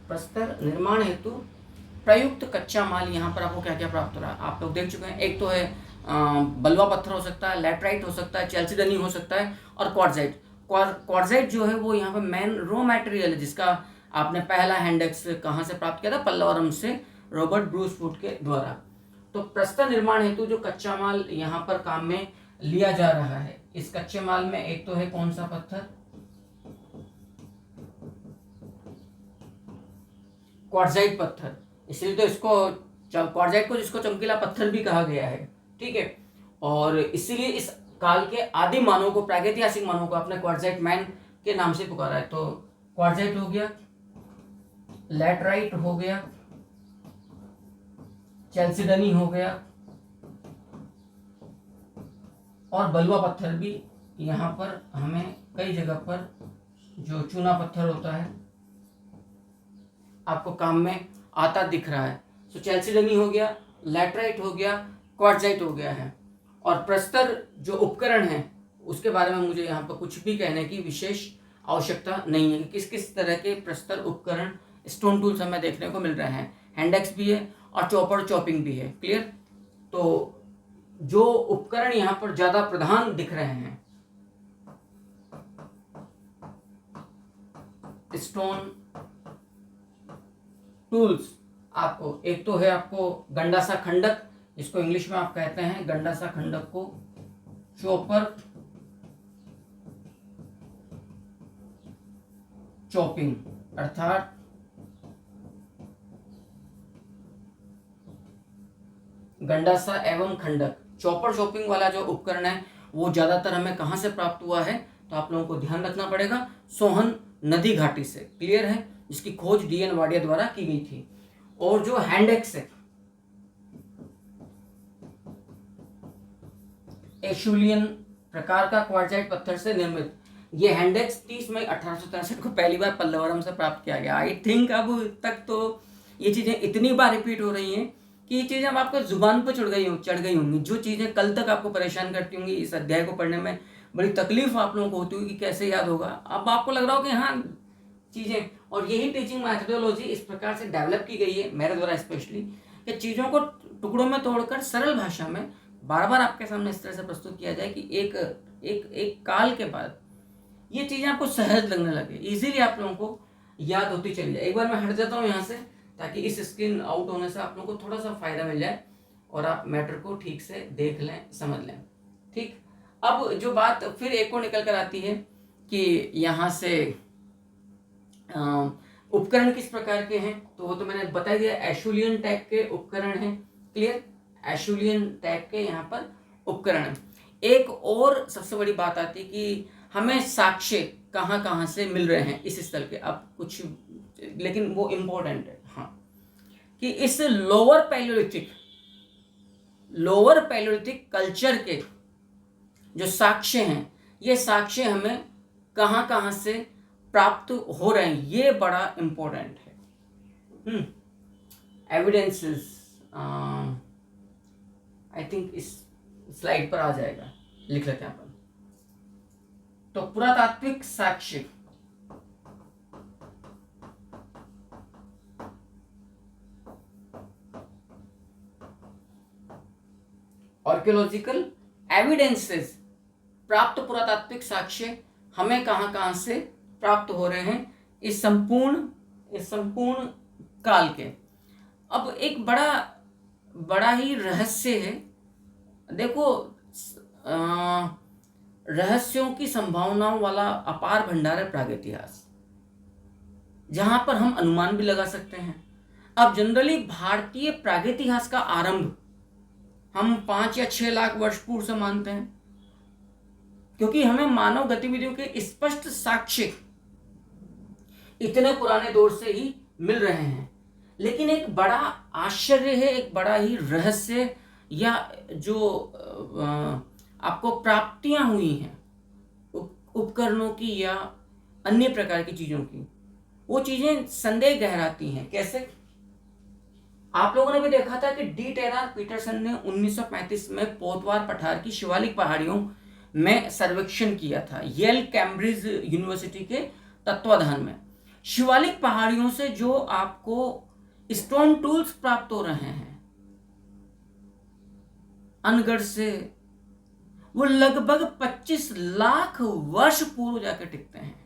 प्रस्तर निर्माण हेतु प्रयुक्त कच्चा माल, यहाँ पर आपको क्या क्या प्राप्त हो रहा है आप लोग देख चुके हैं। एक तो है बलुआ पत्थर हो सकता है, लैटराइट हो सकता है, चैल्सिडनी हो सकता है, और क्वार्टजाइट। क्वार्टजाइट जो है वो यहाँ पर मेन रॉ मटेरियल है, जिसका आपने पहला हैंडेक्स कहाँ से प्राप्त किया था, पल्लवरम से, रॉबर्ट ब्रूस फूट के द्वारा। तो प्रस्तर निर्माण हेतु जो कच्चा माल यहाँ पर काम में लिया जा रहा है, इस कच्चे माल में एक तो है कौन सा पत्थर, क्वार्टजाइट पत्थर, इसलिए तो इसको क्वार्टजाइट को जिसको चमकीला पत्थर भी कहा गया है। ठीक है। और इसीलिए इस काल के आदि मानव को, प्रागैतिहासिक मानव को आपने क्वार्टजाइट मैन के नाम से पुकारा है। तो क्वार्टजाइट हो गया, लैटराइट हो गया, चैल्सिडनी हो गया, और बलुआ पत्थर भी यहाँ पर हमें कई जगह पर जो चूना पत्थर होता है आपको काम में आता दिख रहा है। तो चैल्सिडनी हो गया, लैटराइट हो गया, क्वार्टजाइट हो गया है। और प्रस्तर जो उपकरण है उसके बारे में मुझे यहाँ पर कुछ भी कहने की विशेष आवश्यकता नहीं है कि किस किस तरह के प्रस्तर उपकरण स्टोन टूल्स हमें देखने को मिल रहे हैं। हैंडेक्स भी है और चॉपर चॉपिंग भी है। क्लियर। तो जो उपकरण यहाँ पर ज्यादा प्रधान दिख रहे हैं, स्टोन टूल्स, आपको एक तो है आपको गंडासा खंडक, इसको इंग्लिश में आप कहते हैं गंडासा खंडक को चॉपर चॉपिंग, अर्थात गंडासा एवं खंडक। चॉपर चॉपिंग वाला जो उपकरण है वो ज्यादातर हमें कहां से प्राप्त हुआ है, तो आप लोगों को ध्यान रखना पड़ेगा, सोहन नदी घाटी से। क्लियर है। जिसकी खोज डीएन वाडिया द्वारा की गई थी। और जो हैंडेक्स है, एशुलियन प्रकार का क्वार्टजाइट पत्थर से निर्मित, ये हैंडेक्स 30 मई 1863 को पहली बार पल्लवरम से प्राप्त किया गया। आई थिंक अब तक तो ये चीजें इतनी बार रिपीट हो रही हैं कि ये चीजें अब आपको जुबान पर चढ़ गई होंगी। जो चीजें कल तक आपको परेशान करती होंगी, इस अध्याय को पढ़ने में बड़ी तकलीफ आप लोगों को होती होगी कि कैसे याद होगा, अब आपको लग रहा हो कि हाँ चीजें। और यही टीचिंग मैथडोलॉजी इस प्रकार से डेवलप की गई है मेरे द्वारा स्पेशली, कि चीजों को टुकड़ों में तोड़कर सरल भाषा में बार बार आपके सामने इस तरह से प्रस्तुत किया जाए कि एक काल के बाद ये चीज़ें आपको सहज लगने लगे, इजीली आप लोगों को याद होती चली जाए। एक बार मैं हट जाता हूँ यहाँ से, ताकि इस स्क्रीन आउट होने से आप लोगों को थोड़ा सा फायदा मिल जाए और आप मैटर को ठीक से देख लें, समझ लें। ठीक, अब जो बात फिर एक और निकल कर आती है कि यहाँ से उपकरण किस प्रकार के हैं, तो वो तो मैंने बता दिया, एशुलियन टाइप के उपकरण हैं। क्लियर, एशुलियन टाइप के यहाँ पर उपकरण हैं। एक और सबसे बड़ी बात आती है कि हमें साक्ष्य कहाँ कहाँ से मिल रहे हैं इस स्थल के। अब कुछ, लेकिन वो इम्पोर्टेंट है हाँ, कि इस लोअर पैलियोलिथिक कल्चर के जो साक्ष्य हैं, ये साक्ष्य हमें कहाँ कहाँ से प्राप्त हो रहे हैं, ये बड़ा इम्पोर्टेंट है। एविडेंसेस आई थिंक इस स्लाइड पर आ जाएगा, लिख लेते हैं अपन। तो पुरातात्विक साक्ष्य, आर्कियोलॉजिकल एविडेंसेस, प्राप्त पुरातात्विक साक्ष्य हमें कहां कहां से प्राप्त हो रहे हैं इस संपूर्ण काल के। अब एक बड़ा ही रहस्य है। देखो, रहस्यों की संभावनाओं वाला अपार भंडार है प्रागैतिहास, जहां पर हम अनुमान भी लगा सकते हैं। अब जनरली भारतीय प्रागैतिहास का आरंभ हम 5 या 6 लाख वर्ष पूर्व से मानते हैं, क्योंकि हमें मानव गतिविधियों के स्पष्ट साक्ष्य इतने पुराने दौर से ही मिल रहे हैं। लेकिन एक बड़ा आश्चर्य है, एक बड़ा ही रहस्य, या जो आपको प्राप्तियां हुई हैं उपकरणों की या अन्य प्रकार की चीजों की, वो चीजें संदेह गहराती हैं। कैसे? आप लोगों ने भी देखा था कि डी टेरर पीटरसन ने 1935 में पोतवार पठार की शिवालिक पहाड़ियों में सर्वेक्षण किया था, येल कैम्ब्रिज यूनिवर्सिटी के तत्वाधान में। शिवालिक पहाड़ियों से जो आपको स्टोन टूल्स प्राप्त हो रहे हैं अनगढ़ से, वो लगभग 25 लाख वर्ष पूर्व जाकर टिकते हैं।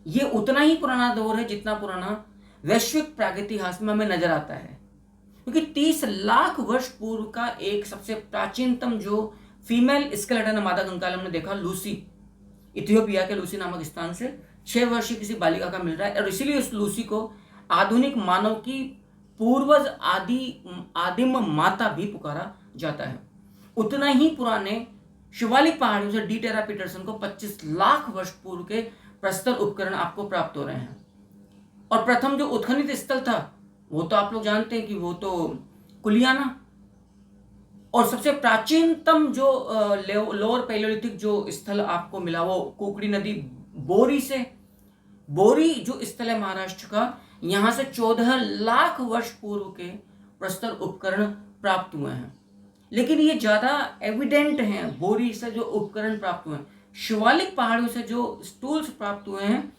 ये उतना ही पुराना दौर है जितना पुराना वैश्विक प्रागैतिहास में हमें नजर आता है, क्योंकि 30 लाख वर्ष पूर्व का एक सबसे प्राचीनतम जो फीमेल स्केलेटन मादा कंकाल हमने देखा, लूसी, इथियोपिया के लूसी नामक स्थान से 6 वर्षीय किसी बालिका का मिल रहा है, और इसीलिए उस लूसी को आधुनिक मानव की पूर्वज आदिम माता भी पुकारा जाता है। उतना ही पुराने शिवालिक पहाड़ियों से डी टेरर पीटरसन को 25 लाख वर्ष पूर्व के प्रस्तर उपकरण आपको प्राप्त हो रहे हैं। और प्रथम जो उत्खनित स्थल था वो तो आप लोग जानते हैं कि वो तो कुलियाना, और सबसे प्राचीनतम जो लोअर पैलियोलिथिक जो स्थल आपको मिला वो कुकड़ी नदी बोरी से, बोरी जो स्थल है महाराष्ट्र का, यहां से 14 लाख वर्ष पूर्व के प्रस्तर उपकरण प्राप्त हुए हैं। लेकिन ये ज्यादा एविडेंट हैं, बोरी से जो उपकरण प्राप्त हुए हैं। शिवालिक पहाड़ियों से जो टूल्स प्राप्त हुए हैं,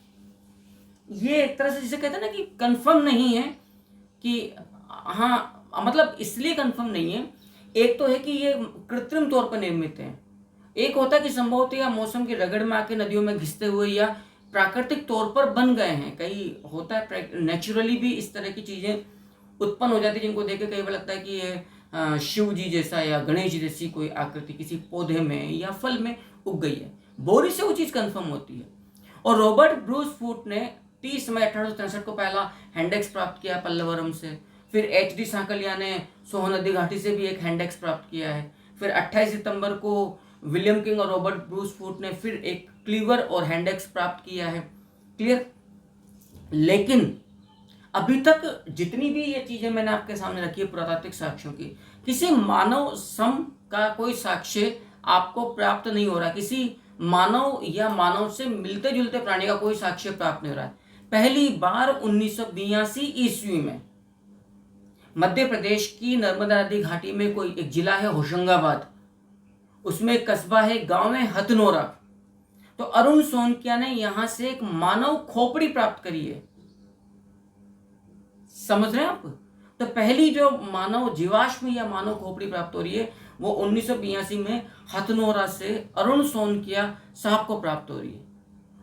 ये एक तरह से जिसे कहते हैं ना कि कंफर्म नहीं है कि हाँ, मतलब इसलिए कंफर्म नहीं है, एक तो है कि ये कृत्रिम तौर पर निर्मित है, एक होता है कि संभवतः या मौसम की रगड़ में आके नदियों में घिसते हुए या प्राकृतिक तौर पर बन गए हैं। कई होता है नेचुरली भी इस तरह की चीजें उत्पन्न हो जाती है, जिनको देख के कई बार लगता है कि ये शिव जी जैसा या गणेश जी जैसी कोई आकृति किसी पौधे में या फल में उग गई है। बोरी से वो चीज कंफर्म होती है। और रॉबर्ट ब्रूस फूट ने 30 मई 1863 को पहला हैंडेक्स प्राप्त किया पल्लवरम से। फिर एच.डी. सांकलिया ने सोहनदी घाटी से भी एक हैंडेक्स प्राप्त किया है। फिर 28 सितंबर को विलियम किंग और रॉबर्ट ब्रूस फूट ने फिर एक क्लीवर और हैंडेक्स प्राप्त किया है। क्लियर? लेकिन अभी तक जितनी भी ये चीजें मैंने आपके सामने रखी है पुरातात्विक साक्ष्यों की, किसी मानव श्रम का कोई साक्ष्य आपको प्राप्त नहीं हो रहा, किसी मानव या मानव से मिलते जुलते प्राणी का कोई साक्ष्य प्राप्त नहीं हो रहा है। पहली बार 1982 ईस्वी में मध्य प्रदेश की नर्मदा नदी घाटी में कोई एक जिला है होशंगाबाद, उसमें एक कस्बा है, गांव है हथनोरा। तो अरुण सोनकिया ने यहां से एक मानव खोपड़ी प्राप्त करी है। समझ रहे हैं आप? तो पहली जो मानव जीवाश्म या मानव खोपड़ी प्राप्त हो रही है वो 1982 में हथनोरा से अरुण सोनकिया साहब को प्राप्त हो रही है।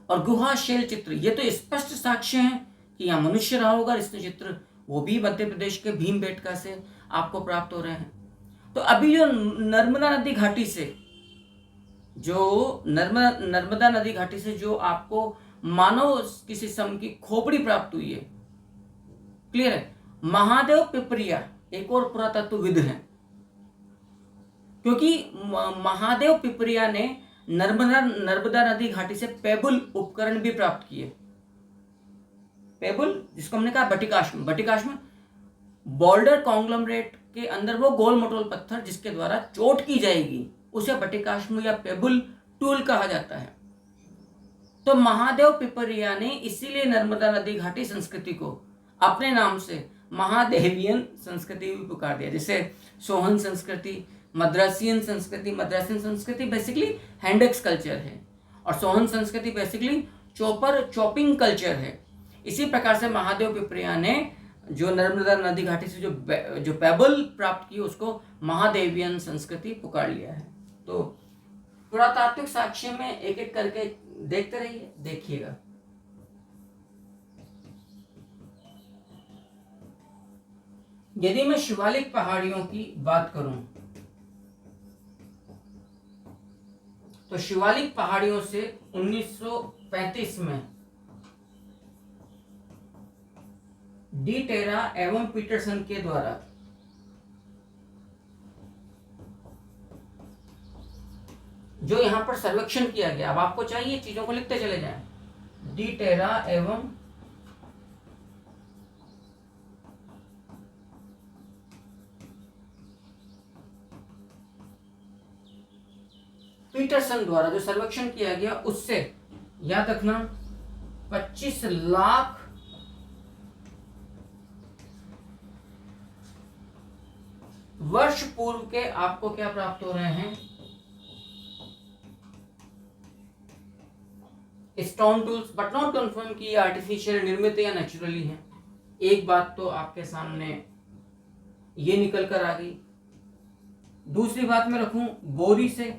और गुहा शैल चित्र, ये तो स्पष्ट साक्ष्य हैं कि यहाँ मनुष्य रहा होगा। इसके चित्र वो भी मध्य प्रदेश के भीमबेटका से आपको प्राप्त हो रहे हैं। तो अभी जो नर्मदा नदी घाटी से नर्मदा नदी घाटी से जो आपको मानव किसी सम की खोपड़ी प्राप्त हुई है, क्लियर है। महादेव पिपरिया एक और पुरातत्वविद हैं, क्योंकि महादेव पिपरिया ने नर्मदा नदी घाटी से पेबुल उपकरण भी प्राप्त किए। पेबुल जिसको हमने कहा बटिकाश्म बॉर्डर कॉन्ग्लोमरेट के अंदर वो गोल मटोल पत्थर जिसके द्वारा चोट की जाएगी उसे बटिकाश्म या पेबुल टूल कहा जाता है। तो महादेव पिपरिया ने इसीलिए नर्मदा नदी घाटी संस्कृति को अपने नाम से महादेवियन संस्कृति भी पुकार दिया। जैसे सोहन संस्कृति, मद्रासियन संस्कृति बेसिकली हैंडेक्स कल्चर है, और सोहन संस्कृति बेसिकली चॉपिंग कल्चर है। इसी प्रकार से महादेव पिपरिया ने जो नर्मदा नदी घाटी से जो पेबल प्राप्त की उसको महादेवियन संस्कृति पुकार लिया है। तो पुरातात्विक साक्ष्य में एक एक करके देखते रहिए, देखिएगा। यदि मैं शिवालिक पहाड़ियों की बात करूं तो शिवालिक पहाड़ियों से 1935 में डी टेरा एवं पीटरसन के द्वारा जो यहां पर सर्वेक्षण किया गया, अब आपको चाहिए चीजों को लिखते चले जाएं। डी टेरा एवं पीटरसन द्वारा जो सर्वेक्षण किया गया उससे याद रखना 25 लाख वर्ष पूर्व के आपको क्या प्राप्त हो रहे हैं, stone tools, but not confirm कि ये आर्टिफिशियल निर्मित या नेचुरली है। एक बात तो आपके सामने ये निकल कर आ गई। दूसरी बात मैं रखूं बोरी से,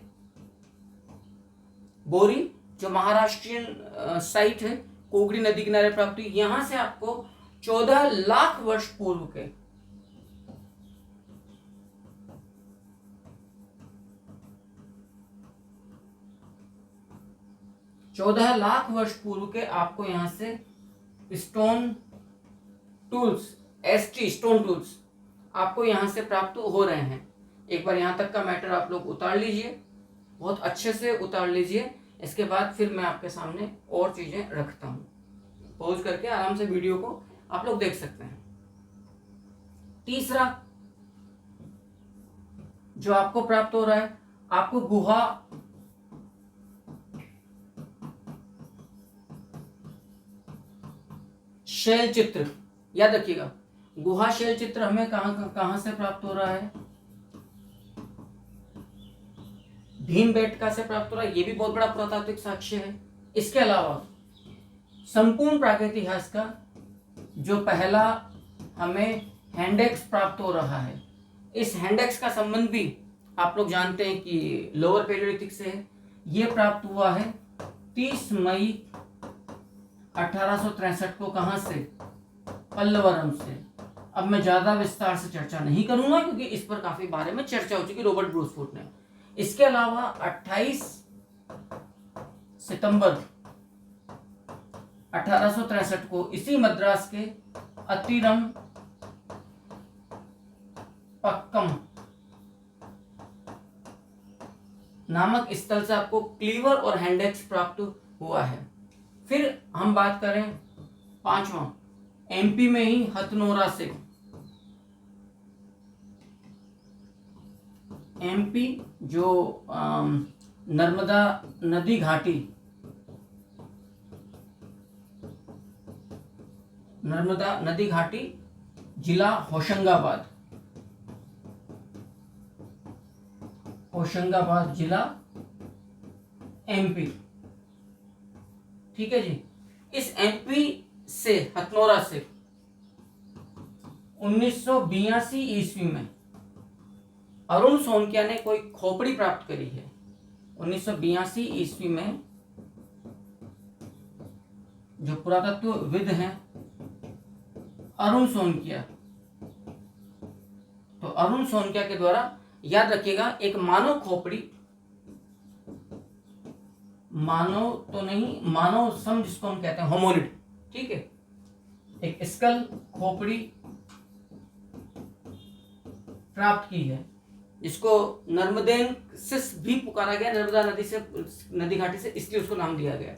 बोरी जो महाराष्ट्रियन साइट है, कोगड़ी नदी किनारे प्राप्त हुई। यहां से आपको 14 लाख वर्ष पूर्व के 14 लाख वर्ष पूर्व के आपको यहां से stone tools, ST stone tools आपको यहां से प्राप्त हो रहे हैं। एक बार यहां तक का मैटर आप लोग उतार लीजिए, बहुत अच्छे से उतार लीजिए। इसके बाद फिर मैं आपके सामने और चीजें रखता हूं। पॉज करके आराम से वीडियो को आप लोग देख सकते हैं। तीसरा जो आपको प्राप्त हो रहा है, आपको गुहा शैल चित्र याद रखिएगा। गुहा शैल चित्र हमें कहां से प्राप्त हो रहा है, भीमबेटका से प्राप्त हो रहा है। ये भी बहुत बड़ा पुरातात्विक साक्ष्य है। इसके अलावा संपूर्ण प्रागैतिहास का जो पहला हमें हैंडेक्स प्राप्त हो रहा है, इस हैंडेक्स का संबंध भी आप लोग जानते हैं कि लोअर पैलियोलिथिक से है। ये प्राप्त हुआ है 30 मई 1863 को। कहां से, पल्लवरम से। अब मैं ज्यादा विस्तार से चर्चा नहीं करूंगा क्योंकि इस पर काफी बारे में चर्चा हो चुकी रॉबर्ट ब्रूसफुट ने। इसके अलावा 28 सितंबर 1863 को इसी मद्रास के अतिरम पक्कम नामक स्थल से आपको क्लीवर और हैंडेक्स प्राप्त हुआ है। फिर हम बात करें पांचवा, एमपी में ही हथनोरा से, एमपी जो नर्मदा नदी घाटी, नर्मदा नदी घाटी जिला होशंगाबाद, होशंगाबाद जिला एमपी। ठीक है जी। इस एमपी से हथनोरा से 1982 ईस्वी में अरुण सोनकिया ने कोई खोपड़ी प्राप्त करी है। 1982 ईस्वी में जो पुरातत्वविद हैं अरुण सोनकिया, तो अरुण सोनकिया के द्वारा, याद रखिएगा, एक मानव खोपड़ी, मानव तो नहीं, मानव सम जिसको हम कहते हैं होमोनिड, ठीक है, एक स्कल खोपड़ी प्राप्त की है, इसको नर्मदेन सिस भी पुकारा गया, नर्मदा नदी से, नदी घाटी से, इसलिए उसको नाम दिया गया।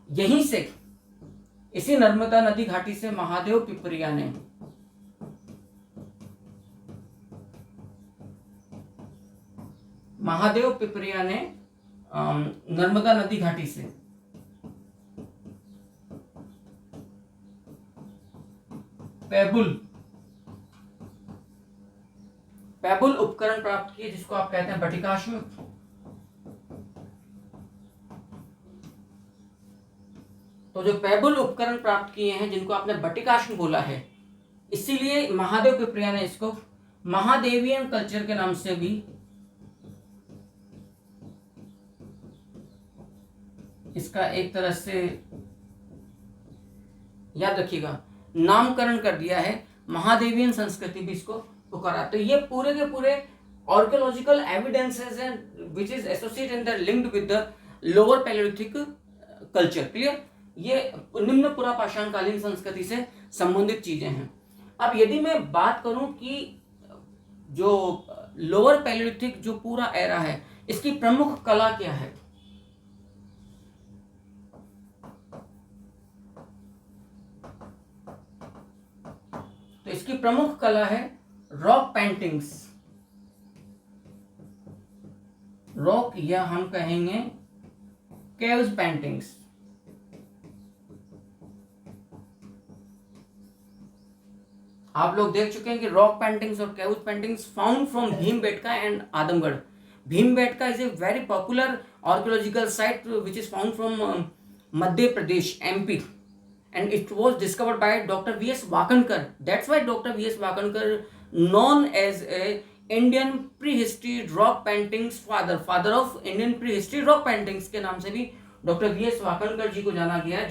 यहीं से, इसी नर्मदा नदी घाटी से महादेव पिपरिया ने नर्मदा नदी घाटी से पेबुल उपकरण प्राप्त किए, जिसको आप कहते हैं बटिकाश्म। तो जो पेबुल उपकरण प्राप्त किए हैं, जिनको आपने बटिकाश्म बोला है, इसीलिए महादेव पिपरिया ने इसको महादेवियन कल्चर के नाम से भी इसका एक तरह से, याद रखिएगा, नामकरण कर दिया है, महादेवियन संस्कृति भी इसको पुकारा। तो ये पूरे के पूरे आर्कियोलॉजिकल एविडेंसेस हैं which is associated and linked with the lower Palaeolithic culture. Clear? ये निम्न पुरापाषाणकालीन संस्कृति से संबंधित चीजें हैं। अब यदि मैं बात करूं कि जो लोअर पैलियोलिथिक जो पूरा एरा है, इसकी प्रमुख कला क्या है, तो इसकी प्रमुख कला है रॉक पेंटिंग्स, रॉक या हम कहेंगे केव्स पेंटिंग्स। आप लोग देख चुके हैं कि रॉक पेंटिंग्स और caves paintings found from Bhimbetka and Adamgarh. Bhimbetka is a very popular archaeological site which is found from Madhya Pradesh, MP, and it was discovered by Dr. V.S. Wakankar. That's why Dr. V.S. Wakankar known as a Indian prehistory rock paintings father of Indian prehistory rock paintings के नाम से भी Dr. V.S. Wakankar जी को जाना गया,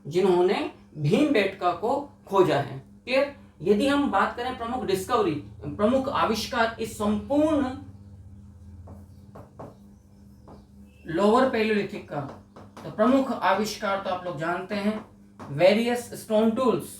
जिन्होंने भीमबेटका को खोजा है। क्लियर? यदि हम बात करें प्रमुख डिस्कवरी, प्रमुख आविष्कार इस संपूर्ण लोअर पैलियोलिथिक का, तो प्रमुख आविष्कार तो आप लोग जानते हैं, वेरियस स्टोन टूल्स,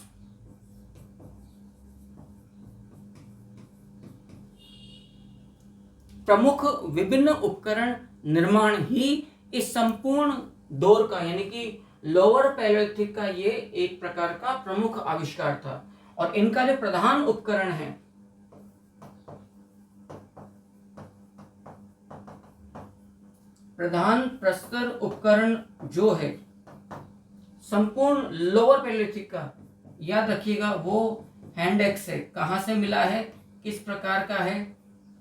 प्रमुख विभिन्न उपकरण निर्माण ही इस संपूर्ण दौर का, यानी कि लोअर पैलियोलिथिक का ये एक प्रकार का प्रमुख आविष्कार था। और इनका जो प्रधान उपकरण है, प्रधान प्रस्तर उपकरण जो है संपूर्ण लोअर पैलियोलिथिक का, याद रखिएगा, वो हैंड एक्स है। कहां से मिला है, किस प्रकार का है,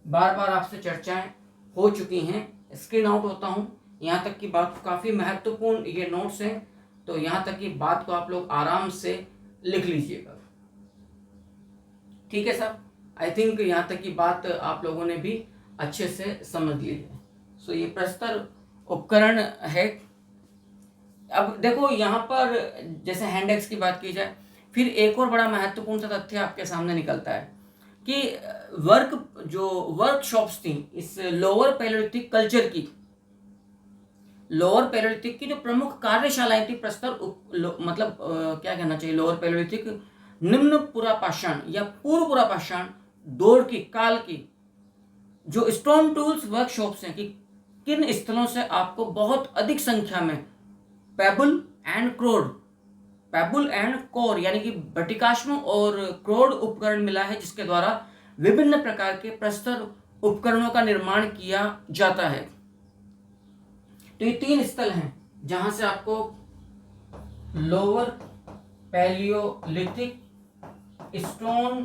बार बार आपसे चर्चाएं हो चुकी हैं। स्क्रीन आउट होता हूं, यहां तक की बात काफी महत्वपूर्ण ये नोट्स हैं, तो यहां तक की बात को आप लोग आराम से लिख लीजिएगा। ठीक है साहब, आई थिंक यहां तक की बात आप लोगों ने भी अच्छे से समझ ली है। सो ये प्रस्तर उपकरण है। अब देखो यहाँ पर जैसे हैंड एक्स की बात की जाए, फिर एक और बड़ा महत्वपूर्ण सा तथ्य आपके सामने निकलता है कि वर्कशॉप्स थी इस लोअर पैलियोलिथिक कल्चर की, लोअर पैलियोलिथिक की जो प्रमुख कार्यशालाएं थी प्रस्तर मतलब क्या कहना चाहिए, लोअर पैलियोलिथिक निम्न पुरापाषाण या पूर्व पुरापाषाण दौर की काल की जो स्टोन टूल्स वर्कशॉप्स हैं, कि किन स्थलों से आपको बहुत अधिक संख्या में पेबल एंड कोर यानी कि बटिकाश्म और क्रोड उपकरण मिला है, जिसके द्वारा विभिन्न प्रकार के प्रस्तर उपकरणों का निर्माण किया जाता है। तो ये 3 स्थल हैं जहां से आपको lower palaeolithic stone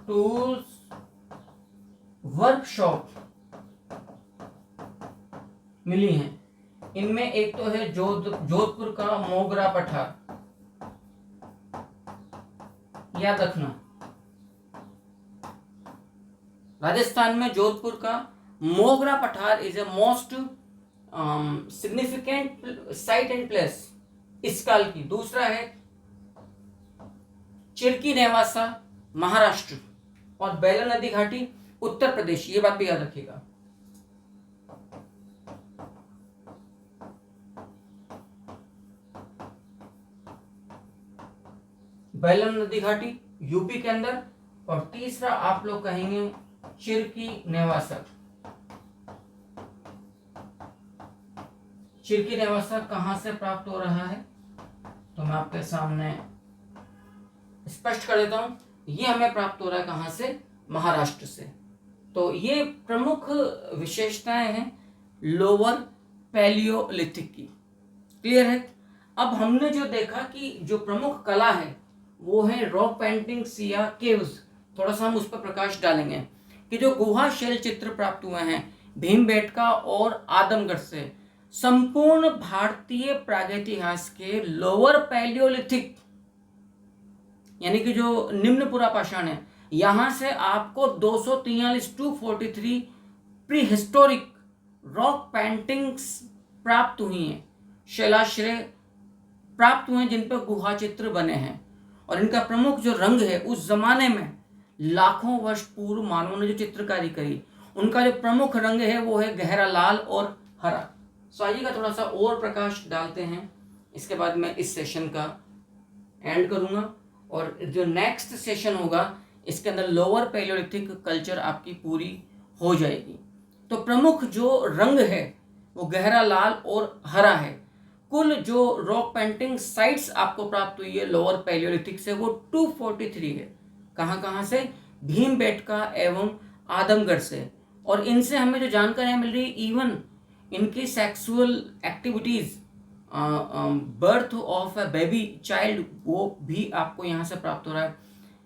tools workshop मिली हैं। इनमें एक तो है जोधपुर का मोगरा पठार, याद रखना, राजस्थान में जोधपुर का मोगरा पठार is a most significant site and place इस काल की। दूसरा है चिरकी नेवासा महाराष्ट्र और बेलन नदी घाटी उत्तर प्रदेश, ये बात भी याद रखिएगा। बेलन नदी घाटी यूपी के अंदर। और तीसरा आप लोग कहेंगे चिरकी नेवासा। चिरकी नेवासा कहां से प्राप्त हो रहा है, तो मैं आपके सामने स्पष्ट कर देता हूं। ये हमें प्राप्त हो रहा है कहां से, महाराष्ट्र से। तो ये प्रमुख विशेषताएं हैं लोअर पैलियोलिथिक की। क्लियर है। अब हमने जो देखा कि जो प्रमुख कला है वो है रॉक पेंटिंग्स या केव्स। थोड़ा सा हम उस पर प्रकाश डालेंगे कि जो गुहा शैल चित्र प्राप्त हुए हैं भीमबेटका और आदमगढ़ से, संपूर्ण भारतीय प्रागैतिहास के लोअर पैलियोलिथिक यानी कि जो निम्न पुरापाषाण है, यहां से आपको 243 to 43 prehistoric rock paintings प्राप्त हुई हैं, शैलाश्रय प्राप्त हुए हैं जिन पर गुहा चित्र बने हैं। और इनका प्रमुख जो रंग है, उस जमाने में लाखों वर्ष पूर्व मानवों ने जो चित्रकारी करी, उनका जो प्रमुख रंग है वो है गहरा लाल और हरा। सो आइए का थोड़ा सा और प्रकाश डालते हैं, इसके बाद मैं इस सेशन का एंड करूंगा। और जो नेक्स्ट सेशन होगा इसके अंदर लोअर पैलियोलिथिक कल्चर आपकी पूरी हो जाएगी। तो प्रमुख जो रंग है वो गहरा लाल और हरा है। कुल जो रॉक पेंटिंग साइट्स आपको प्राप्त हुई है लोअर पैलियोलिथिक से वो 243 है। कहाँ से, भीमबेटका एवं आदमगढ़ से। और इनसे हमें जो जानकारियाँ मिल रही है, इवन इनकी sexual activities, birth of a baby child, वो भी आपको यहाँ से प्राप्त हो रहा है।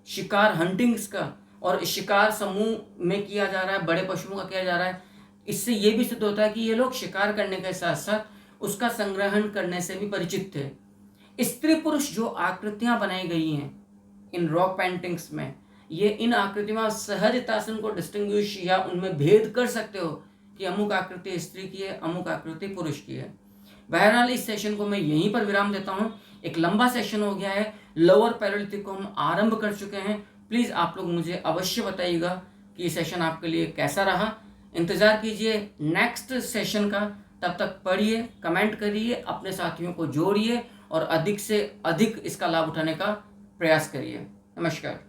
शिकार हंटिंग्स का, और शिकार समूह में किया जा रहा है, बड़े पशुओं का किया जा रहा है। इससे ये भी सिद्ध होता है कि ये लोग शिकार करने के साथ साथ उसका संग्रहण करने से भी परिचित थे। स्त्री पुरुष जो आकृतियां बनाई गई हैं इन रॉक पेंटिंग्स में, ये इन आकृतियों में सहजता से उनको डिस्टिंग्विश या उनमें भेद कर सकते हो कि अमुक आकृति स्त्री की है, अमुक आकृति पुरुष की है। बहरहाल इस सेशन को मैं यहीं पर विराम देता हूँ। एक लंबा सेशन हो गया है, लोअर पैलियोलिथिक को हम आरंभ कर चुके हैं। प्लीज़ आप लोग मुझे अवश्य बताइएगा कि ये सेशन आपके लिए कैसा रहा। इंतज़ार कीजिए नेक्स्ट सेशन का। तब तक पढ़िए, कमेंट करिए, अपने साथियों को जोड़िए और अधिक से अधिक इसका लाभ उठाने का प्रयास करिए। नमस्कार।